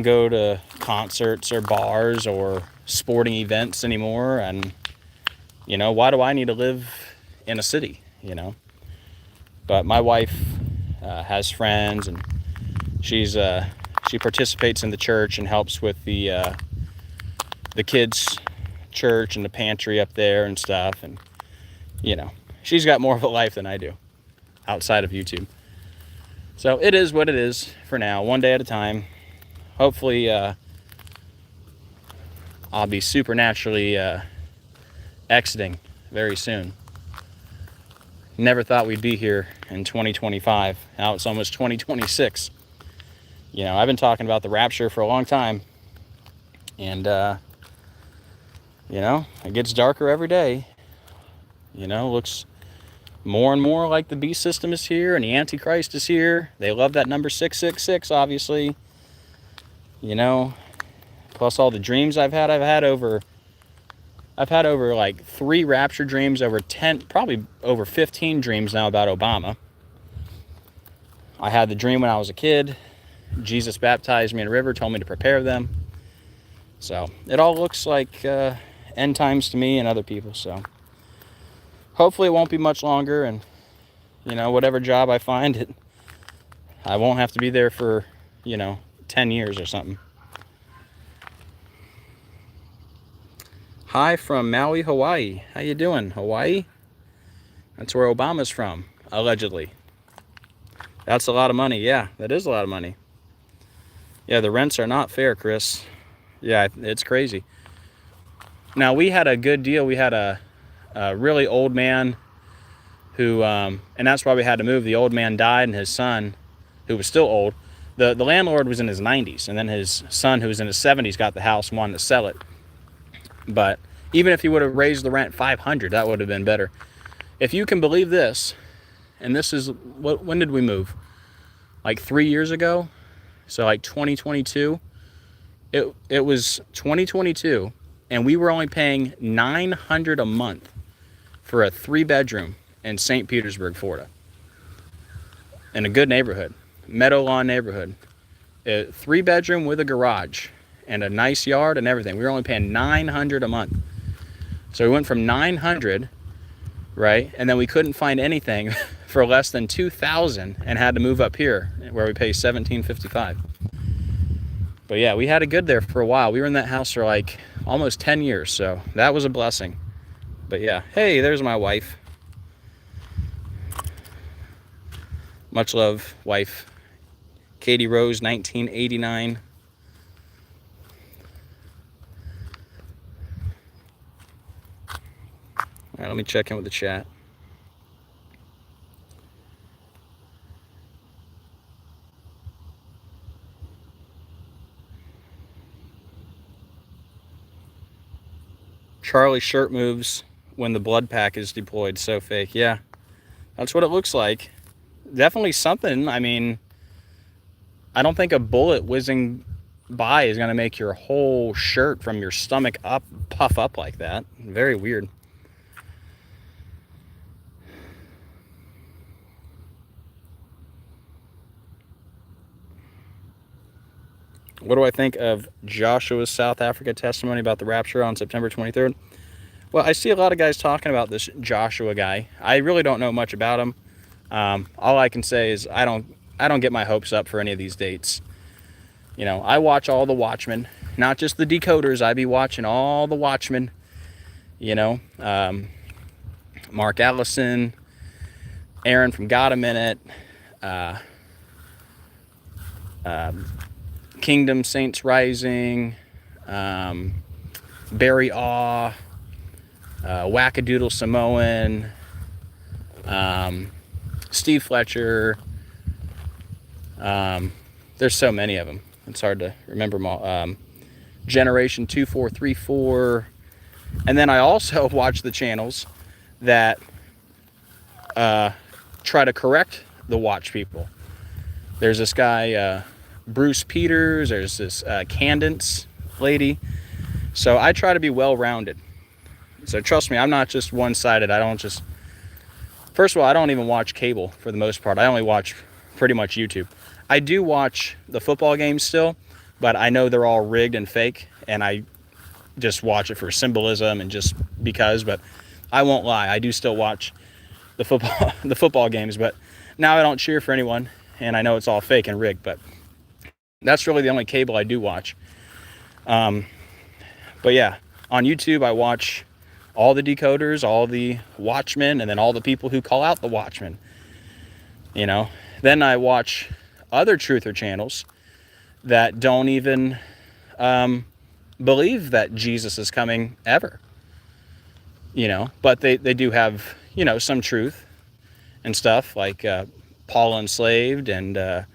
go to concerts or bars or sporting events anymore, and you know, why do I need to live in a city, you know? But my wife has friends, and she participates in the church and helps with the kids' church and the pantry up there and stuff. And you know, she's got more of a life than I do outside of YouTube. So it is what it is for now, one day at a time. Hopefully I'll be supernaturally exiting very soon. Never thought we'd be here in 2025. Now it's almost 2026. You know, I've been talking about the rapture for a long time. And, you know, it gets darker every day. You know, looks more and more like the beast system is here and the antichrist is here. They love that number 666, obviously. You know, plus all the dreams I've had over like 3 rapture dreams, over 10, probably over 15 dreams now about Obama. I had the dream when I was a kid. Jesus baptized me in a river, told me to prepare them. So it all looks like end times to me and other people. So hopefully it won't be much longer, and you know, whatever job I find, I won't have to be there for, you know, 10 years or something. Hi from Maui, Hawaii. How you doing, Hawaii? That's where Obama's from, allegedly. That's a lot of money. Yeah, that is a lot of money. Yeah, the rents are not fair, Chris. Yeah, it's crazy. Now, we had a good deal. We had a really old man who, and that's why we had to move. The old man died, and his son, who was still old, the landlord was in his 90s, and then his son, who was in his 70s, got the house and wanted to sell it. But even if he would have raised the rent $500, that would have been better. If you can believe this, and this is, when did we move? Like 3 years ago? So like 2022. It was 2022, and we were only paying $900 a month for a 3-bedroom in St. Petersburg, Florida. In a good neighborhood, Meadow Lawn neighborhood. A 3-bedroom with a garage and a nice yard and everything. We were only paying $900 a month. So we went from $900, right? And then we couldn't find anything for less than $2,000 and had to move up here where we pay $1,755. But yeah, we had it good there for a while. We were in that house for like almost 10 years, so that was a blessing. But yeah, hey, there's my wife. Much love, wife. Katie Rose, 1989. All right, let me check in with the chat. Charlie shirt moves when the blood pack is deployed. So fake. Yeah, that's what it looks like. Definitely something. I mean, I don't think a bullet whizzing by is going to make your whole shirt from your stomach up puff up like that. Very weird. What do I think of Joshua's South Africa testimony about the rapture on September 23rd? Well, I see a lot of guys talking about this Joshua guy. I really don't know much about him. All I can say is I don't get my hopes up for any of these dates. You know, I watch all the Watchmen, not just the decoders. I be watching all the Watchmen. You know, Mark Allison, Aaron from God a Minute, Kingdom Saints Rising, Barry Awe, Wackadoodle Samoan, Steve Fletcher. There's so many of them. It's hard to remember them all. Generation 2434. And then I also watch the channels that try to correct the watch people. There's this guy, Bruce Peters. There's this Candence lady. So I try to be well-rounded. So trust me, I'm not just one-sided. I don't just... First of all, I don't even watch cable for the most part. I only watch pretty much YouTube. I do watch the football games still, but I know they're all rigged and fake, and I just watch it for symbolism and just because. But I won't lie, I do still watch the football games. But Now, I don't cheer for anyone, and I know it's all fake and rigged, but that's really the only cable I do watch. But yeah, on YouTube, I watch all the decoders, all the watchmen, and then all the people who call out the watchmen. You know, then I watch other truther channels that don't even believe that Jesus is coming ever. You know, but they do have, you know, some truth and stuff, like Paul Enslaved and a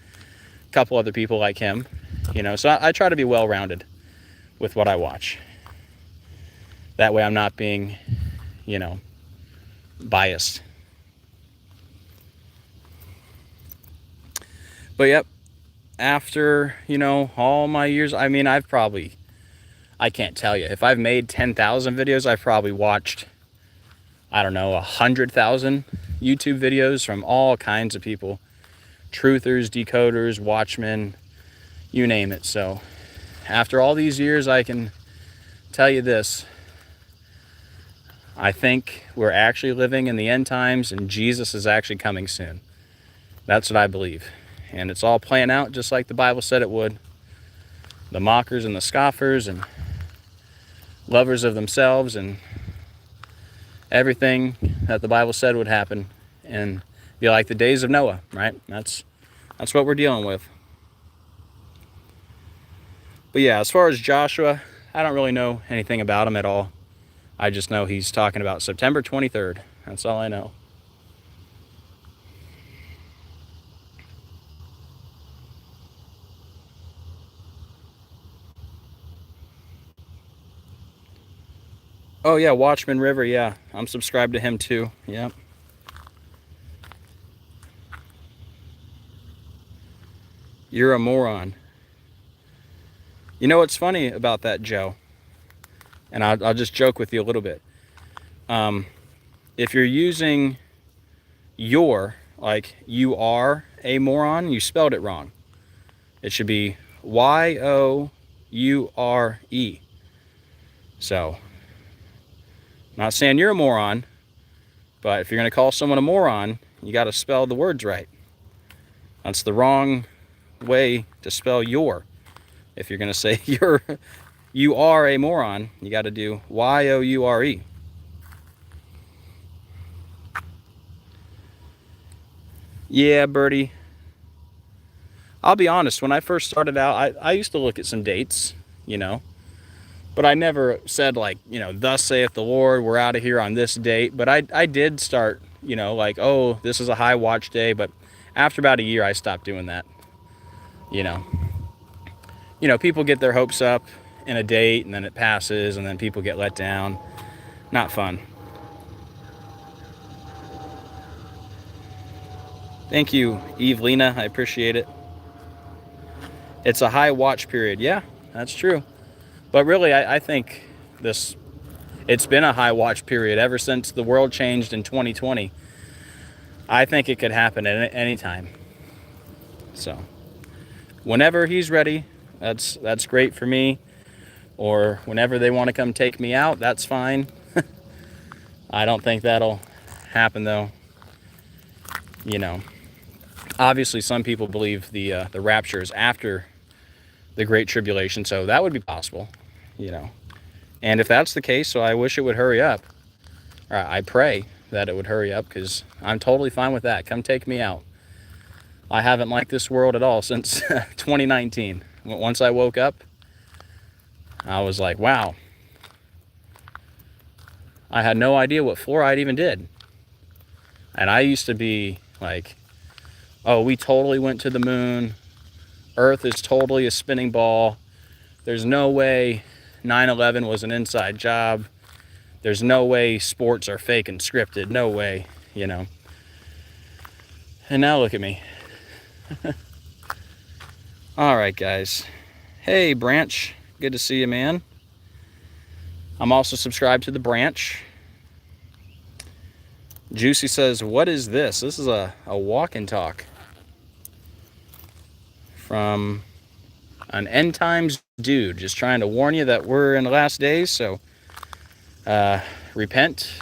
couple other people like him. You know, so I try to be well-rounded with what I watch. That way I'm not being, you know, biased. But yep, after, you know, all my years, I mean, I can't tell you. If I've made 10,000 videos, I've probably watched, I don't know, 100,000 YouTube videos from all kinds of people. Truthers, decoders, watchmen, you name it. So after all these years, I can tell you this. I think we're actually living in the end times, and Jesus is actually coming soon. That's what I believe. And it's all playing out just like the Bible said it would. The mockers and the scoffers and lovers of themselves and everything that the Bible said would happen, and be like the days of Noah, right? That's what we're dealing with. But yeah, as far as Joshua, I don't really know anything about him at all. I just know he's talking about September 23rd. That's all I know. Oh yeah, Watchman River, yeah. I'm subscribed to him too. Yep. You're a moron. You know what's funny about that, Joe? And I'll just joke with you a little bit. If you're using your, like you are a moron, you spelled it wrong. It should be Youre. So, not saying you're a moron, but if you're going to call someone a moron, you got to spell the words right. That's the wrong way to spell your. If you're going to say you are a moron, you got to do Youre. Yeah, Birdie. I'll be honest, when I first started out, I used to look at some dates, you know. But I never said, like, you know, thus saith the Lord, we're out of here on this date. But I did start, you know, like, oh, this is a high watch day. But after about a year, I stopped doing that. You know, people get their hopes up in a date, and then it passes, and then people get let down. Not fun. Thank you, Evelina. I appreciate it. It's a high watch period. Yeah, that's true. But really, I think it's been a high watch period ever since the world changed in 2020. I think it could happen at any time. So, whenever he's ready, that's great for me. Or whenever they want to come take me out, that's fine. I don't think that'll happen, though. You know, obviously some people believe the rapture is after the Great Tribulation, so that would be possible, you know. And if that's the case, so I wish it would hurry up. Or I pray that it would hurry up, because I'm totally fine with that. Come take me out. I haven't liked this world at all since 2019. Once I woke up, I was like, wow. I had no idea what fluoride even did. And I used to be like, oh, we totally went to the moon. Earth is totally a spinning ball. There's no way 9/11 was an inside job. There's no way sports are fake and scripted. No way, you know. And now look at me. All right, guys. Hey, Branch. Good to see you, man. I'm also subscribed to the Branch. Juicy says, what is this? This is a walk and talk from an end times dude, just trying to warn you that we're in the last days. So repent,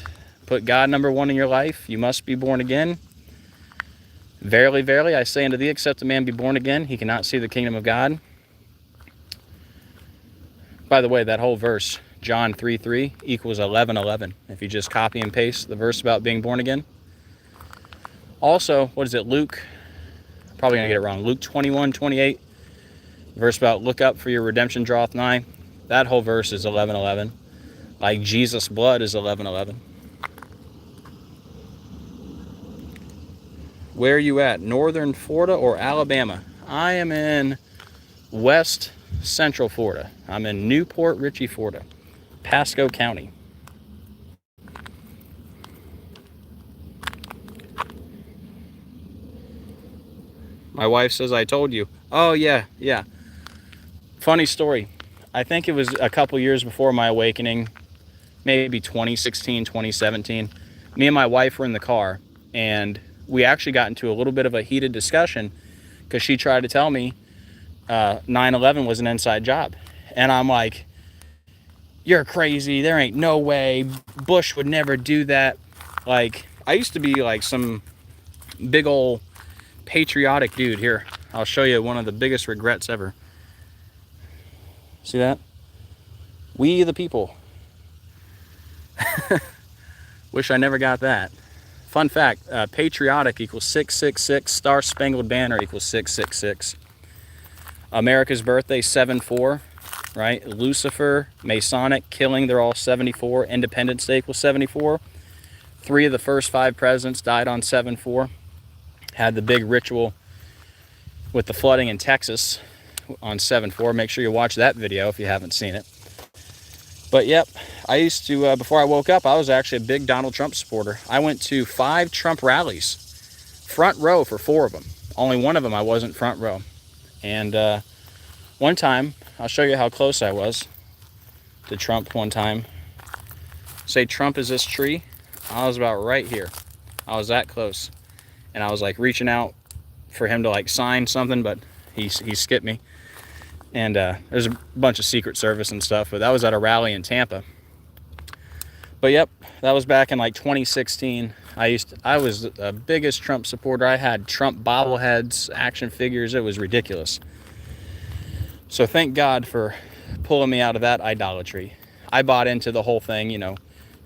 put God number one in your life. You must be born again. Verily, verily, I say unto thee, except a man be born again, he cannot see the kingdom of God. By the way, that whole verse, John 3:3 equals 11:11. If you just copy and paste the verse about being born again. Also, what is it, Luke? Probably gonna get it wrong. Luke 21:28, verse about look up for your redemption draweth nigh. That whole verse is 11:11. Like Jesus' blood is 11:11. Where are you at? Northern Florida or Alabama? I am in West Central Florida. I'm in Port Richey, Florida, Pasco County. My wife says, I told you. Oh, yeah. Funny story. I think it was a couple years before my awakening, maybe 2016, 2017. Me and my wife were in the car, and we actually got into a little bit of a heated discussion because she tried to tell me 9/11 was an inside job. And I'm like, you're crazy. There ain't no way. Bush would never do that. Like, I used to be like some big old patriotic dude. Here, I'll show you one of the biggest regrets ever. See that? We the people. Wish I never got that. Fun fact, patriotic equals 666, Star Spangled Banner equals 666. America's birthday, 7/4, right? Lucifer, Masonic, killing, they're all 74. Independence Day equals 74. 3 of the first 5 presidents died on 7/4. Had the big ritual with the flooding in Texas on 7/4. Make sure you watch that video if you haven't seen it. But yep, I used to, before I woke up, I was actually a big Donald Trump supporter. I went to 5 Trump rallies, front row for 4 of them. Only one of them I wasn't front row. And one time, I'll show you how close I was to Trump one time. Say Trump is this tree. I was about right here. I was that close. And I was like reaching out for him to like sign something, but he skipped me. And there's a bunch of Secret Service and stuff, but that was at a rally in Tampa. But yep, that was back in like 2016. I was the biggest Trump supporter. I had Trump bobbleheads, action figures. It was ridiculous. So thank God for pulling me out of that idolatry. I bought into the whole thing, you know,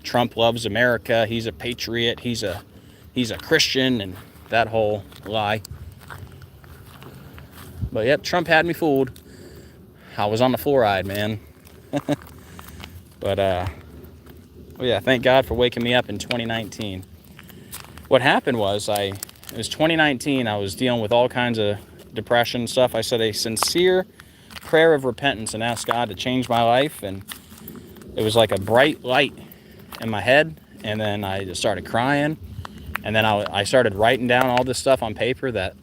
Trump loves America, he's a patriot, he's a Christian, and that whole lie. But yep, Trump had me fooled. I was on the fluoride, man. But well, yeah, thank God for waking me up in 2019. What happened was, it was 2019, I was dealing with all kinds of depression stuff. I said a sincere prayer of repentance and asked God to change my life, and it was like a bright light in my head, and then I just started crying, and then I started writing down all this stuff on paper that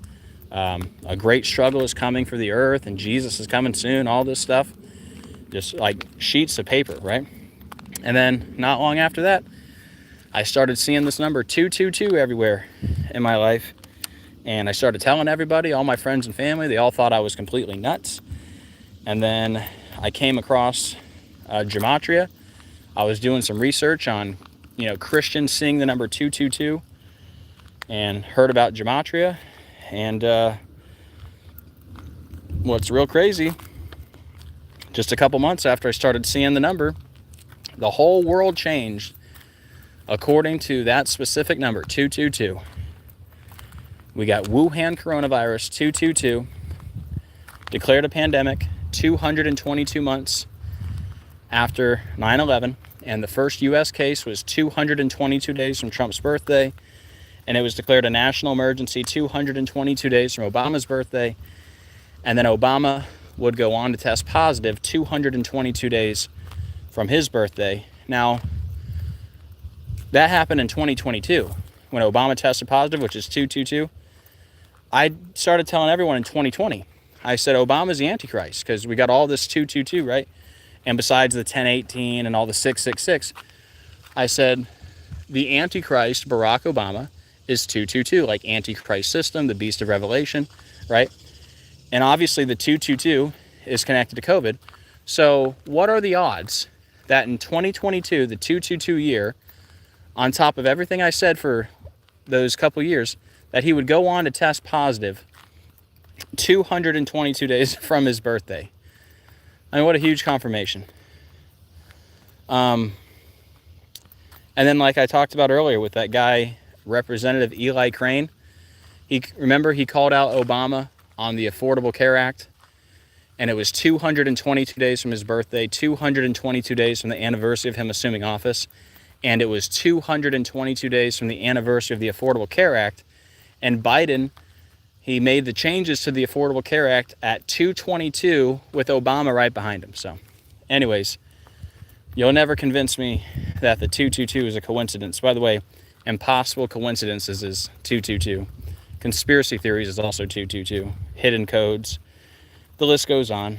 a great struggle is coming for the earth, and Jesus is coming soon, all this stuff, just like sheets of paper, right? And then not long after that, I started seeing this number 222 everywhere in my life, and I started telling everybody, all my friends and family. They all thought I was completely nuts. And then I came across Gematria. I was doing some research on, you know, Christians seeing the number 222, and heard about Gematria. And what's real crazy, just a couple months after I started seeing the number, the whole world changed according to that specific number, 222. We got Wuhan coronavirus, 222, declared a pandemic 222 months after 9/11, and the first U.S. case was 222 days from Trump's birthday, and it was declared a national emergency 222 days from Obama's birthday, and then Obama would go on to test positive 222 days from his birthday. Now, that happened in 2022 when Obama tested positive, which is 222. I started telling everyone in 2020, I said Obama's the antichrist because we got all this 222, right? And besides the 1018 and all the 666, I said the antichrist, Barack Obama, is 222, like Antichrist system, the beast of Revelation, right? And obviously the 222 is connected to COVID. So what are the odds that in 2022, the 222 year, on top of everything I said for those couple years, that he would go on to test positive 222 days from his birthday. I mean, what a huge confirmation. And then, like I talked about earlier with that guy, Representative Eli Crane, remember he called out Obama on the Affordable Care Act, and it was 222 days from his birthday, 222 days from the anniversary of him assuming office, and it was 222 days from the anniversary of the Affordable Care Act, and Biden, he made the changes to the Affordable Care Act at 222 with Obama right behind him. So, anyways, you'll never convince me that the 222 is a coincidence. By the way, impossible coincidences is 222. Conspiracy theories is also 222. Hidden codes. The list goes on.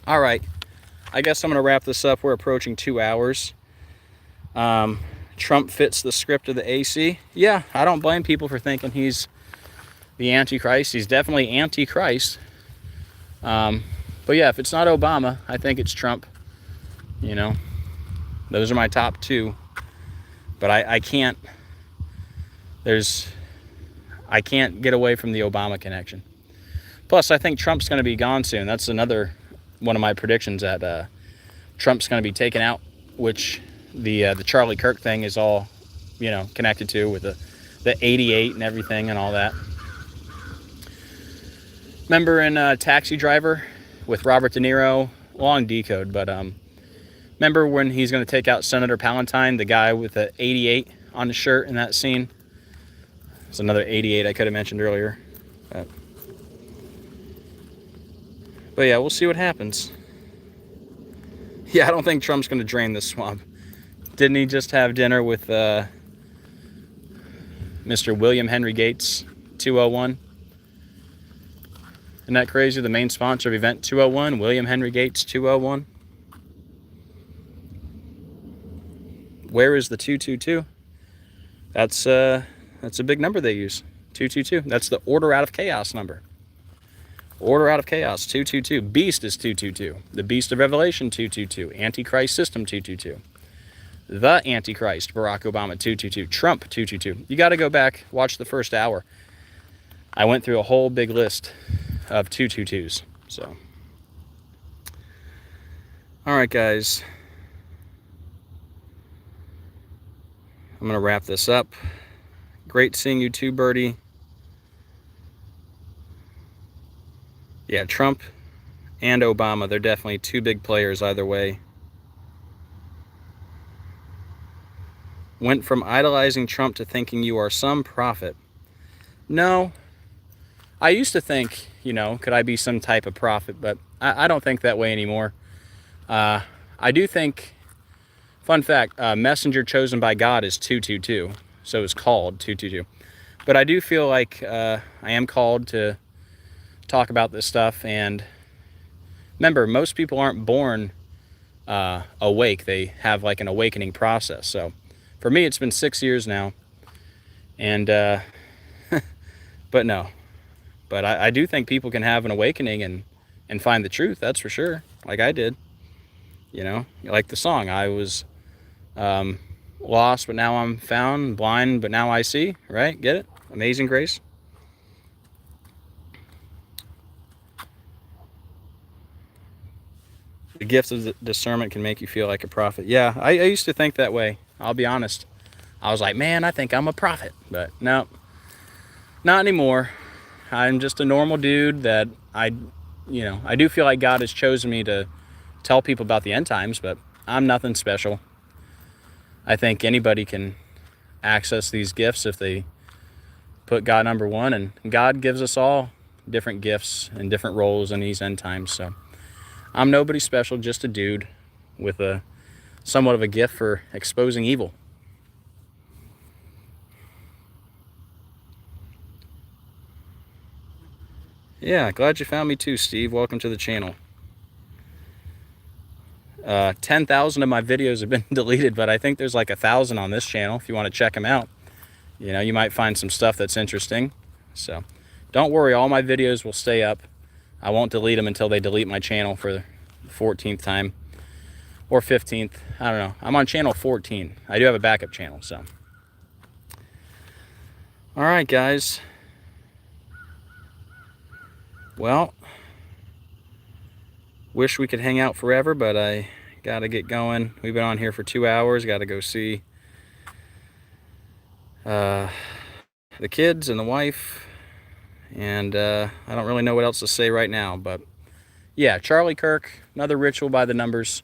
All right. I guess I'm going to wrap this up. We're approaching 2 hours. Trump fits the script of the AC. Yeah, I don't blame people for thinking he's the antichrist. He's definitely antichrist. But yeah, if it's not Obama, I think it's Trump. You know, those are my top two. But I can't get away from the Obama connection. Plus, I think Trump's going to be gone soon. That's another one of my predictions, that Trump's going to be taken out, which the Charlie Kirk thing is all, you know, connected to, with the 88 and everything and all that. Remember in Taxi Driver with Robert De Niro, long decode, but remember when he's going to take out Senator Palantine, the guy with the 88 on the shirt in that scene? It's another 88 I could have mentioned earlier. But yeah, we'll see what happens. Yeah, I don't think Trump's going to drain this swamp. Didn't he just have dinner with Mr. William Henry Gates, 201? Isn't that crazy? The main sponsor of Event 201, William Henry Gates, 201. Where is the 222? That's a big number they use. 222. That's the order out of chaos number. Order out of chaos, 222. Beast is 222. The Beast of Revelation, 222. Antichrist System, 222. The Antichrist, Barack Obama, 222. Trump, 222. You got to go back, watch the first hour. I went through a whole big list of 222s. So, all right, guys. I'm going to wrap this up. Great seeing you too, Birdie. Yeah, Trump and Obama, they're definitely two big players either way. Went from idolizing Trump to thinking you are some prophet. No, I used to think, you know, could I be some type of prophet, but I don't think that way anymore. I do think, fun fact, messenger chosen by God is 222, so it's called 222. But I do feel like I am called to talk about this stuff. And remember, most people aren't born awake. They have like an awakening process. So for me, it's been 6 years now. And but no, but I do think people can have an awakening and find the truth. That's for sure, like I did. You know, like the song, I was lost but now I'm found, blind but now I see, right? Get it? Amazing Grace. The gift of discernment can make you feel like a prophet. Yeah, I used to think that way. I'll be honest. I was like, man, I think I'm a prophet. But no, not anymore. I'm just a normal dude that I do feel like God has chosen me to tell people about the end times, but I'm nothing special. I think anybody can access these gifts if they put God number one, and God gives us all different gifts and different roles in these end times. So I'm nobody special, just a dude with a somewhat of a gift for exposing evil. Yeah, glad you found me too, Steve. Welcome to the channel. 10,000 of my videos have been deleted, but I think there's like 1,000 on this channel if you want to check them out. You know, you might find some stuff that's interesting. So don't worry, all my videos will stay up. I won't delete them until they delete my channel for the 14th time. Or 15th. I don't know. I'm on channel 14. I do have a backup channel, so. All right, guys. Well, wish we could hang out forever, but I gotta get going. We've been on here for 2 hours. Gotta go see the kids and the wife, and I don't really know what else to say right now, but yeah, Charlie Kirk, another ritual by the numbers,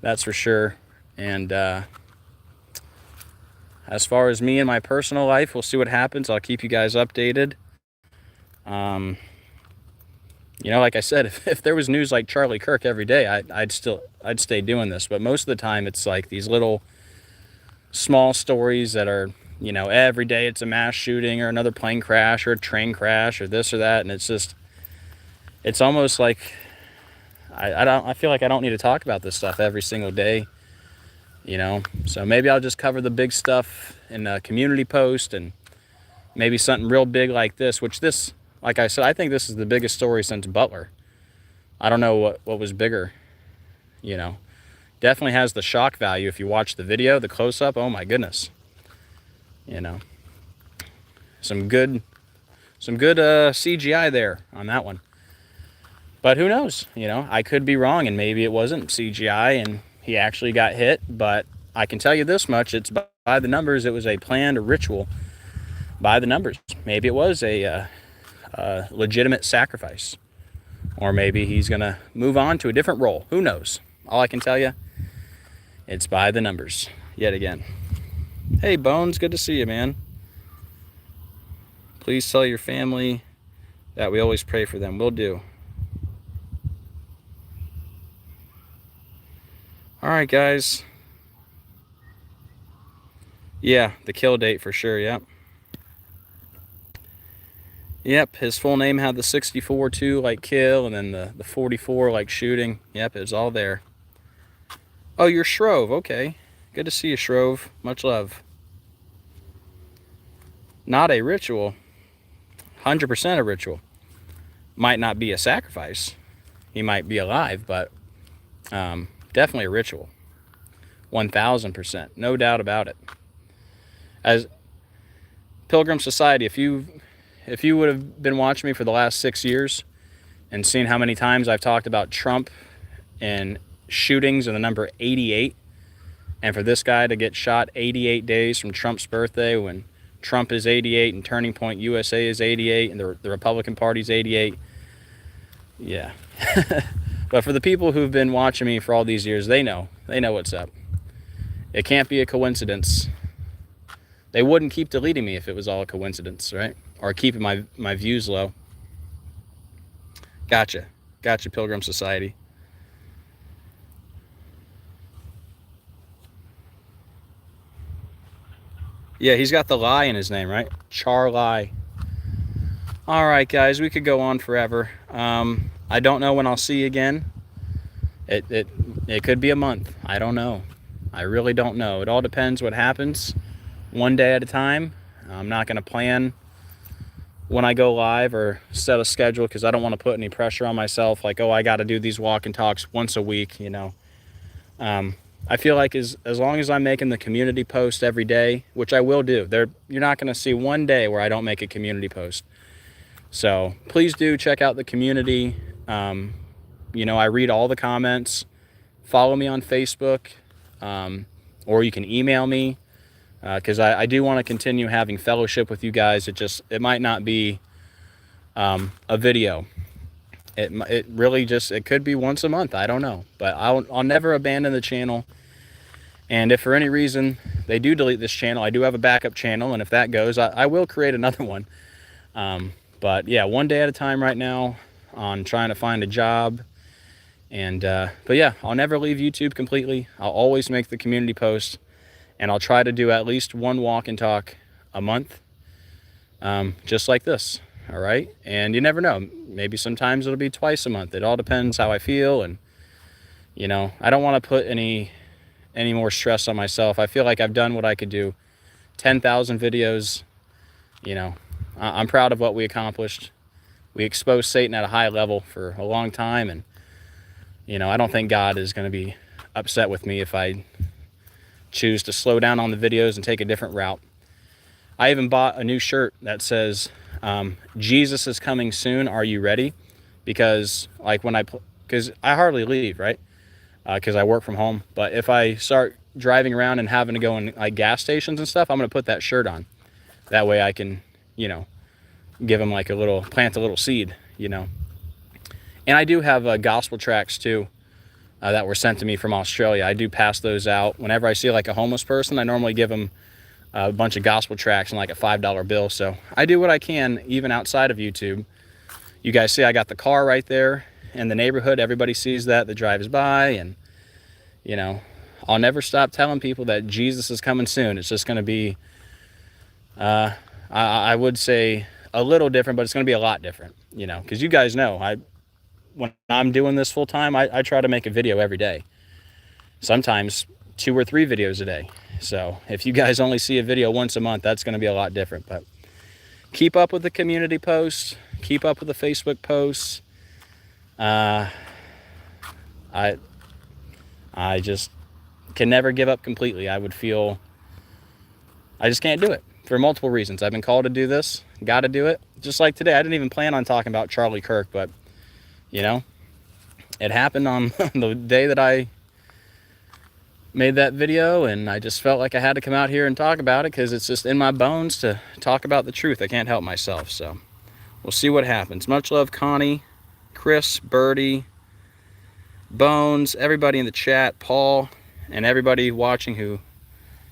that's for sure. And as far as me and my personal life, we'll see what happens. I'll keep you guys updated. You know, like I said, if there was news like Charlie Kirk every day, I'd stay doing this. But most of the time, it's like these little small stories that are, you know, every day it's a mass shooting or another plane crash or a train crash or this or that, and it's just, it's almost like I feel like I don't need to talk about this stuff every single day, you know. So maybe I'll just cover the big stuff in a community post, and maybe something real big like this, which this, like I said, I think this is the biggest story since Butler. I don't know what was bigger, you know. Definitely has the shock value if you watch the video, the close-up. Oh my goodness, you know. Some good CGI there on that one. But who knows, you know, I could be wrong, and maybe it wasn't CGI and he actually got hit. But I can tell you this much, it's by the numbers. It was a planned ritual by the numbers. Maybe it was a legitimate sacrifice, or maybe he's gonna move on to a different role. Who knows? All I can tell you, it's by the numbers yet again. Hey Bones, good to see you, man. Please tell your family that we always pray for them. Will do. All right, guys. Yeah, the kill date for sure. Yep. Yep, his full name had the 64 too, like kill, and then the 44 like shooting. Yep, it was all there. Oh, you're Shrove. Okay. Good to see you, Shrove. Much love. Not a ritual. 100% a ritual. Might not be a sacrifice. He might be alive, but definitely a ritual. 1000%. No doubt about it. As Pilgrim Society, if you would have been watching me for the last 6 years and seen how many times I've talked about Trump and shootings and the number 88, and for this guy to get shot 88 days from Trump's birthday, when Trump is 88 and Turning Point USA is 88 and the Republican Party's 88, yeah. But for the people who've been watching me for all these years, they know what's up. It can't be a coincidence. They wouldn't keep deleting me if it was all a coincidence, right? Or keeping my views low. Gotcha, Pilgrim Society. Yeah, he's got the lie in his name, right? Charlie. All right, guys, we could go on forever. I don't know when I'll see you again. It could be a month. I don't know. I really don't know. It all depends what happens, one day at a time. I'm not going to plan when I go live or set a schedule, because I don't want to put any pressure on myself, like, oh, I got to do these walk and talks once a week, you know. I feel like as long as I'm making the community post every day, which I will do, you're not going to see one day where I don't make a community post. So please do check out the community. You know, I read all the comments. Follow me on Facebook, or you can email me, because I do want to continue having fellowship with you guys. It might not be a video. It really just, it could be once a month. I don't know, but I'll never abandon the channel. And if for any reason they do delete this channel, I do have a backup channel, and if that goes, I will create another one. But yeah, one day at a time right now on trying to find a job. And but yeah, I'll never leave YouTube completely. I'll always make the community posts, and I'll try to do at least one walk and talk a month, just like this. All right, and you never know, maybe sometimes it'll be twice a month. It all depends how I feel, and you know, I don't want to put any more stress on myself. I feel like I've done what I could do. 10,000 videos, you know, I'm proud of what we accomplished. We exposed Satan at a high level for a long time, and you know, I don't think God is going to be upset with me if I choose to slow down on the videos and take a different route. I even bought a new shirt that says, Jesus is coming soon, are you ready? Because like because I hardly leave, right? Because I work from home. But if I start driving around and having to go in like gas stations and stuff, I'm going to put that shirt on. That way I can, you know, give them like plant a little seed, you know. And I do have gospel tracts too that were sent to me from Australia. I do pass those out. Whenever I see like a homeless person, I normally give them a bunch of gospel tracts and like a $5 bill. So I do what I can even outside of YouTube. You guys see I got the car right there in the neighborhood. Everybody sees that drives by, and you know, I'll never stop telling people that Jesus is coming soon. It's just going to be, I would say a little different, but it's going to be a lot different, you know, because you guys know, when I'm doing this full time, I try to make a video every day, sometimes 2 or 3 videos a day. So if you guys only see a video once a month, that's going to be a lot different. But keep up with the community posts, keep up with the Facebook posts. I just can never give up completely. I just can't do it for multiple reasons. I've been called to do this, got to do it. Just like today, I didn't even plan on talking about Charlie Kirk, but you know, it happened on the day that I made that video, and I just felt like I had to come out here and talk about it because it's just in my bones to talk about the truth. I can't help myself. So we'll see what happens. Much love, Connie, Chris, Birdie, Bones, everybody in the chat, Paul, and everybody watching who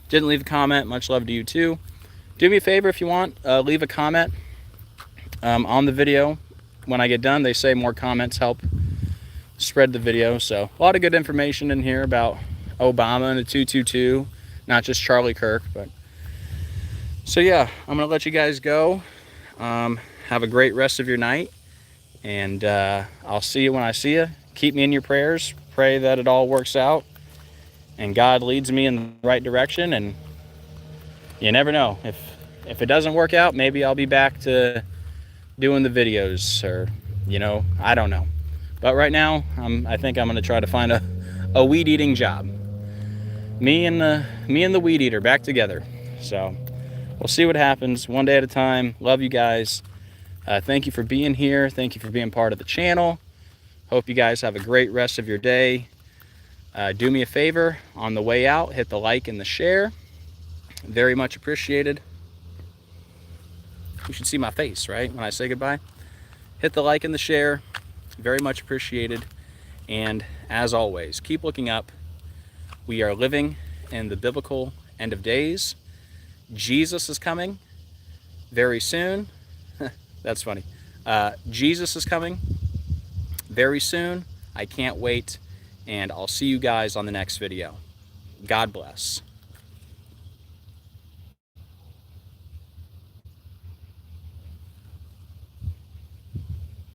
didn't leave a comment. Much love to you too. Do me a favor if you want, leave a comment on the video. When I get done, they say more comments help spread the video. So a lot of good information in here about Obama and the 222, not just Charlie Kirk. But so yeah, I'm gonna let you guys go. Have a great rest of your night, and I'll see you when I see you. Keep me in your prayers. Pray that it all works out and God leads me in the right direction. And you never know, if it doesn't work out, maybe I'll be back to doing the videos, or you know, I don't know. But right now, I think I'm gonna try to find a weed eating job. Me and the weed eater back together. So we'll see what happens, one day at a time. Love you guys. Thank you for being here. Thank you for being part of the channel. Hope you guys have a great rest of your day. Do me a favor, on the way out, hit the like and the share. Very much appreciated. You should see my face, right, when I say goodbye. Hit the like and the share. Very much appreciated. And as always, keep looking up. We are living in the biblical end of days. Jesus is coming very soon. That's funny. Jesus is coming very soon. I can't wait. And I'll see you guys on the next video. God bless.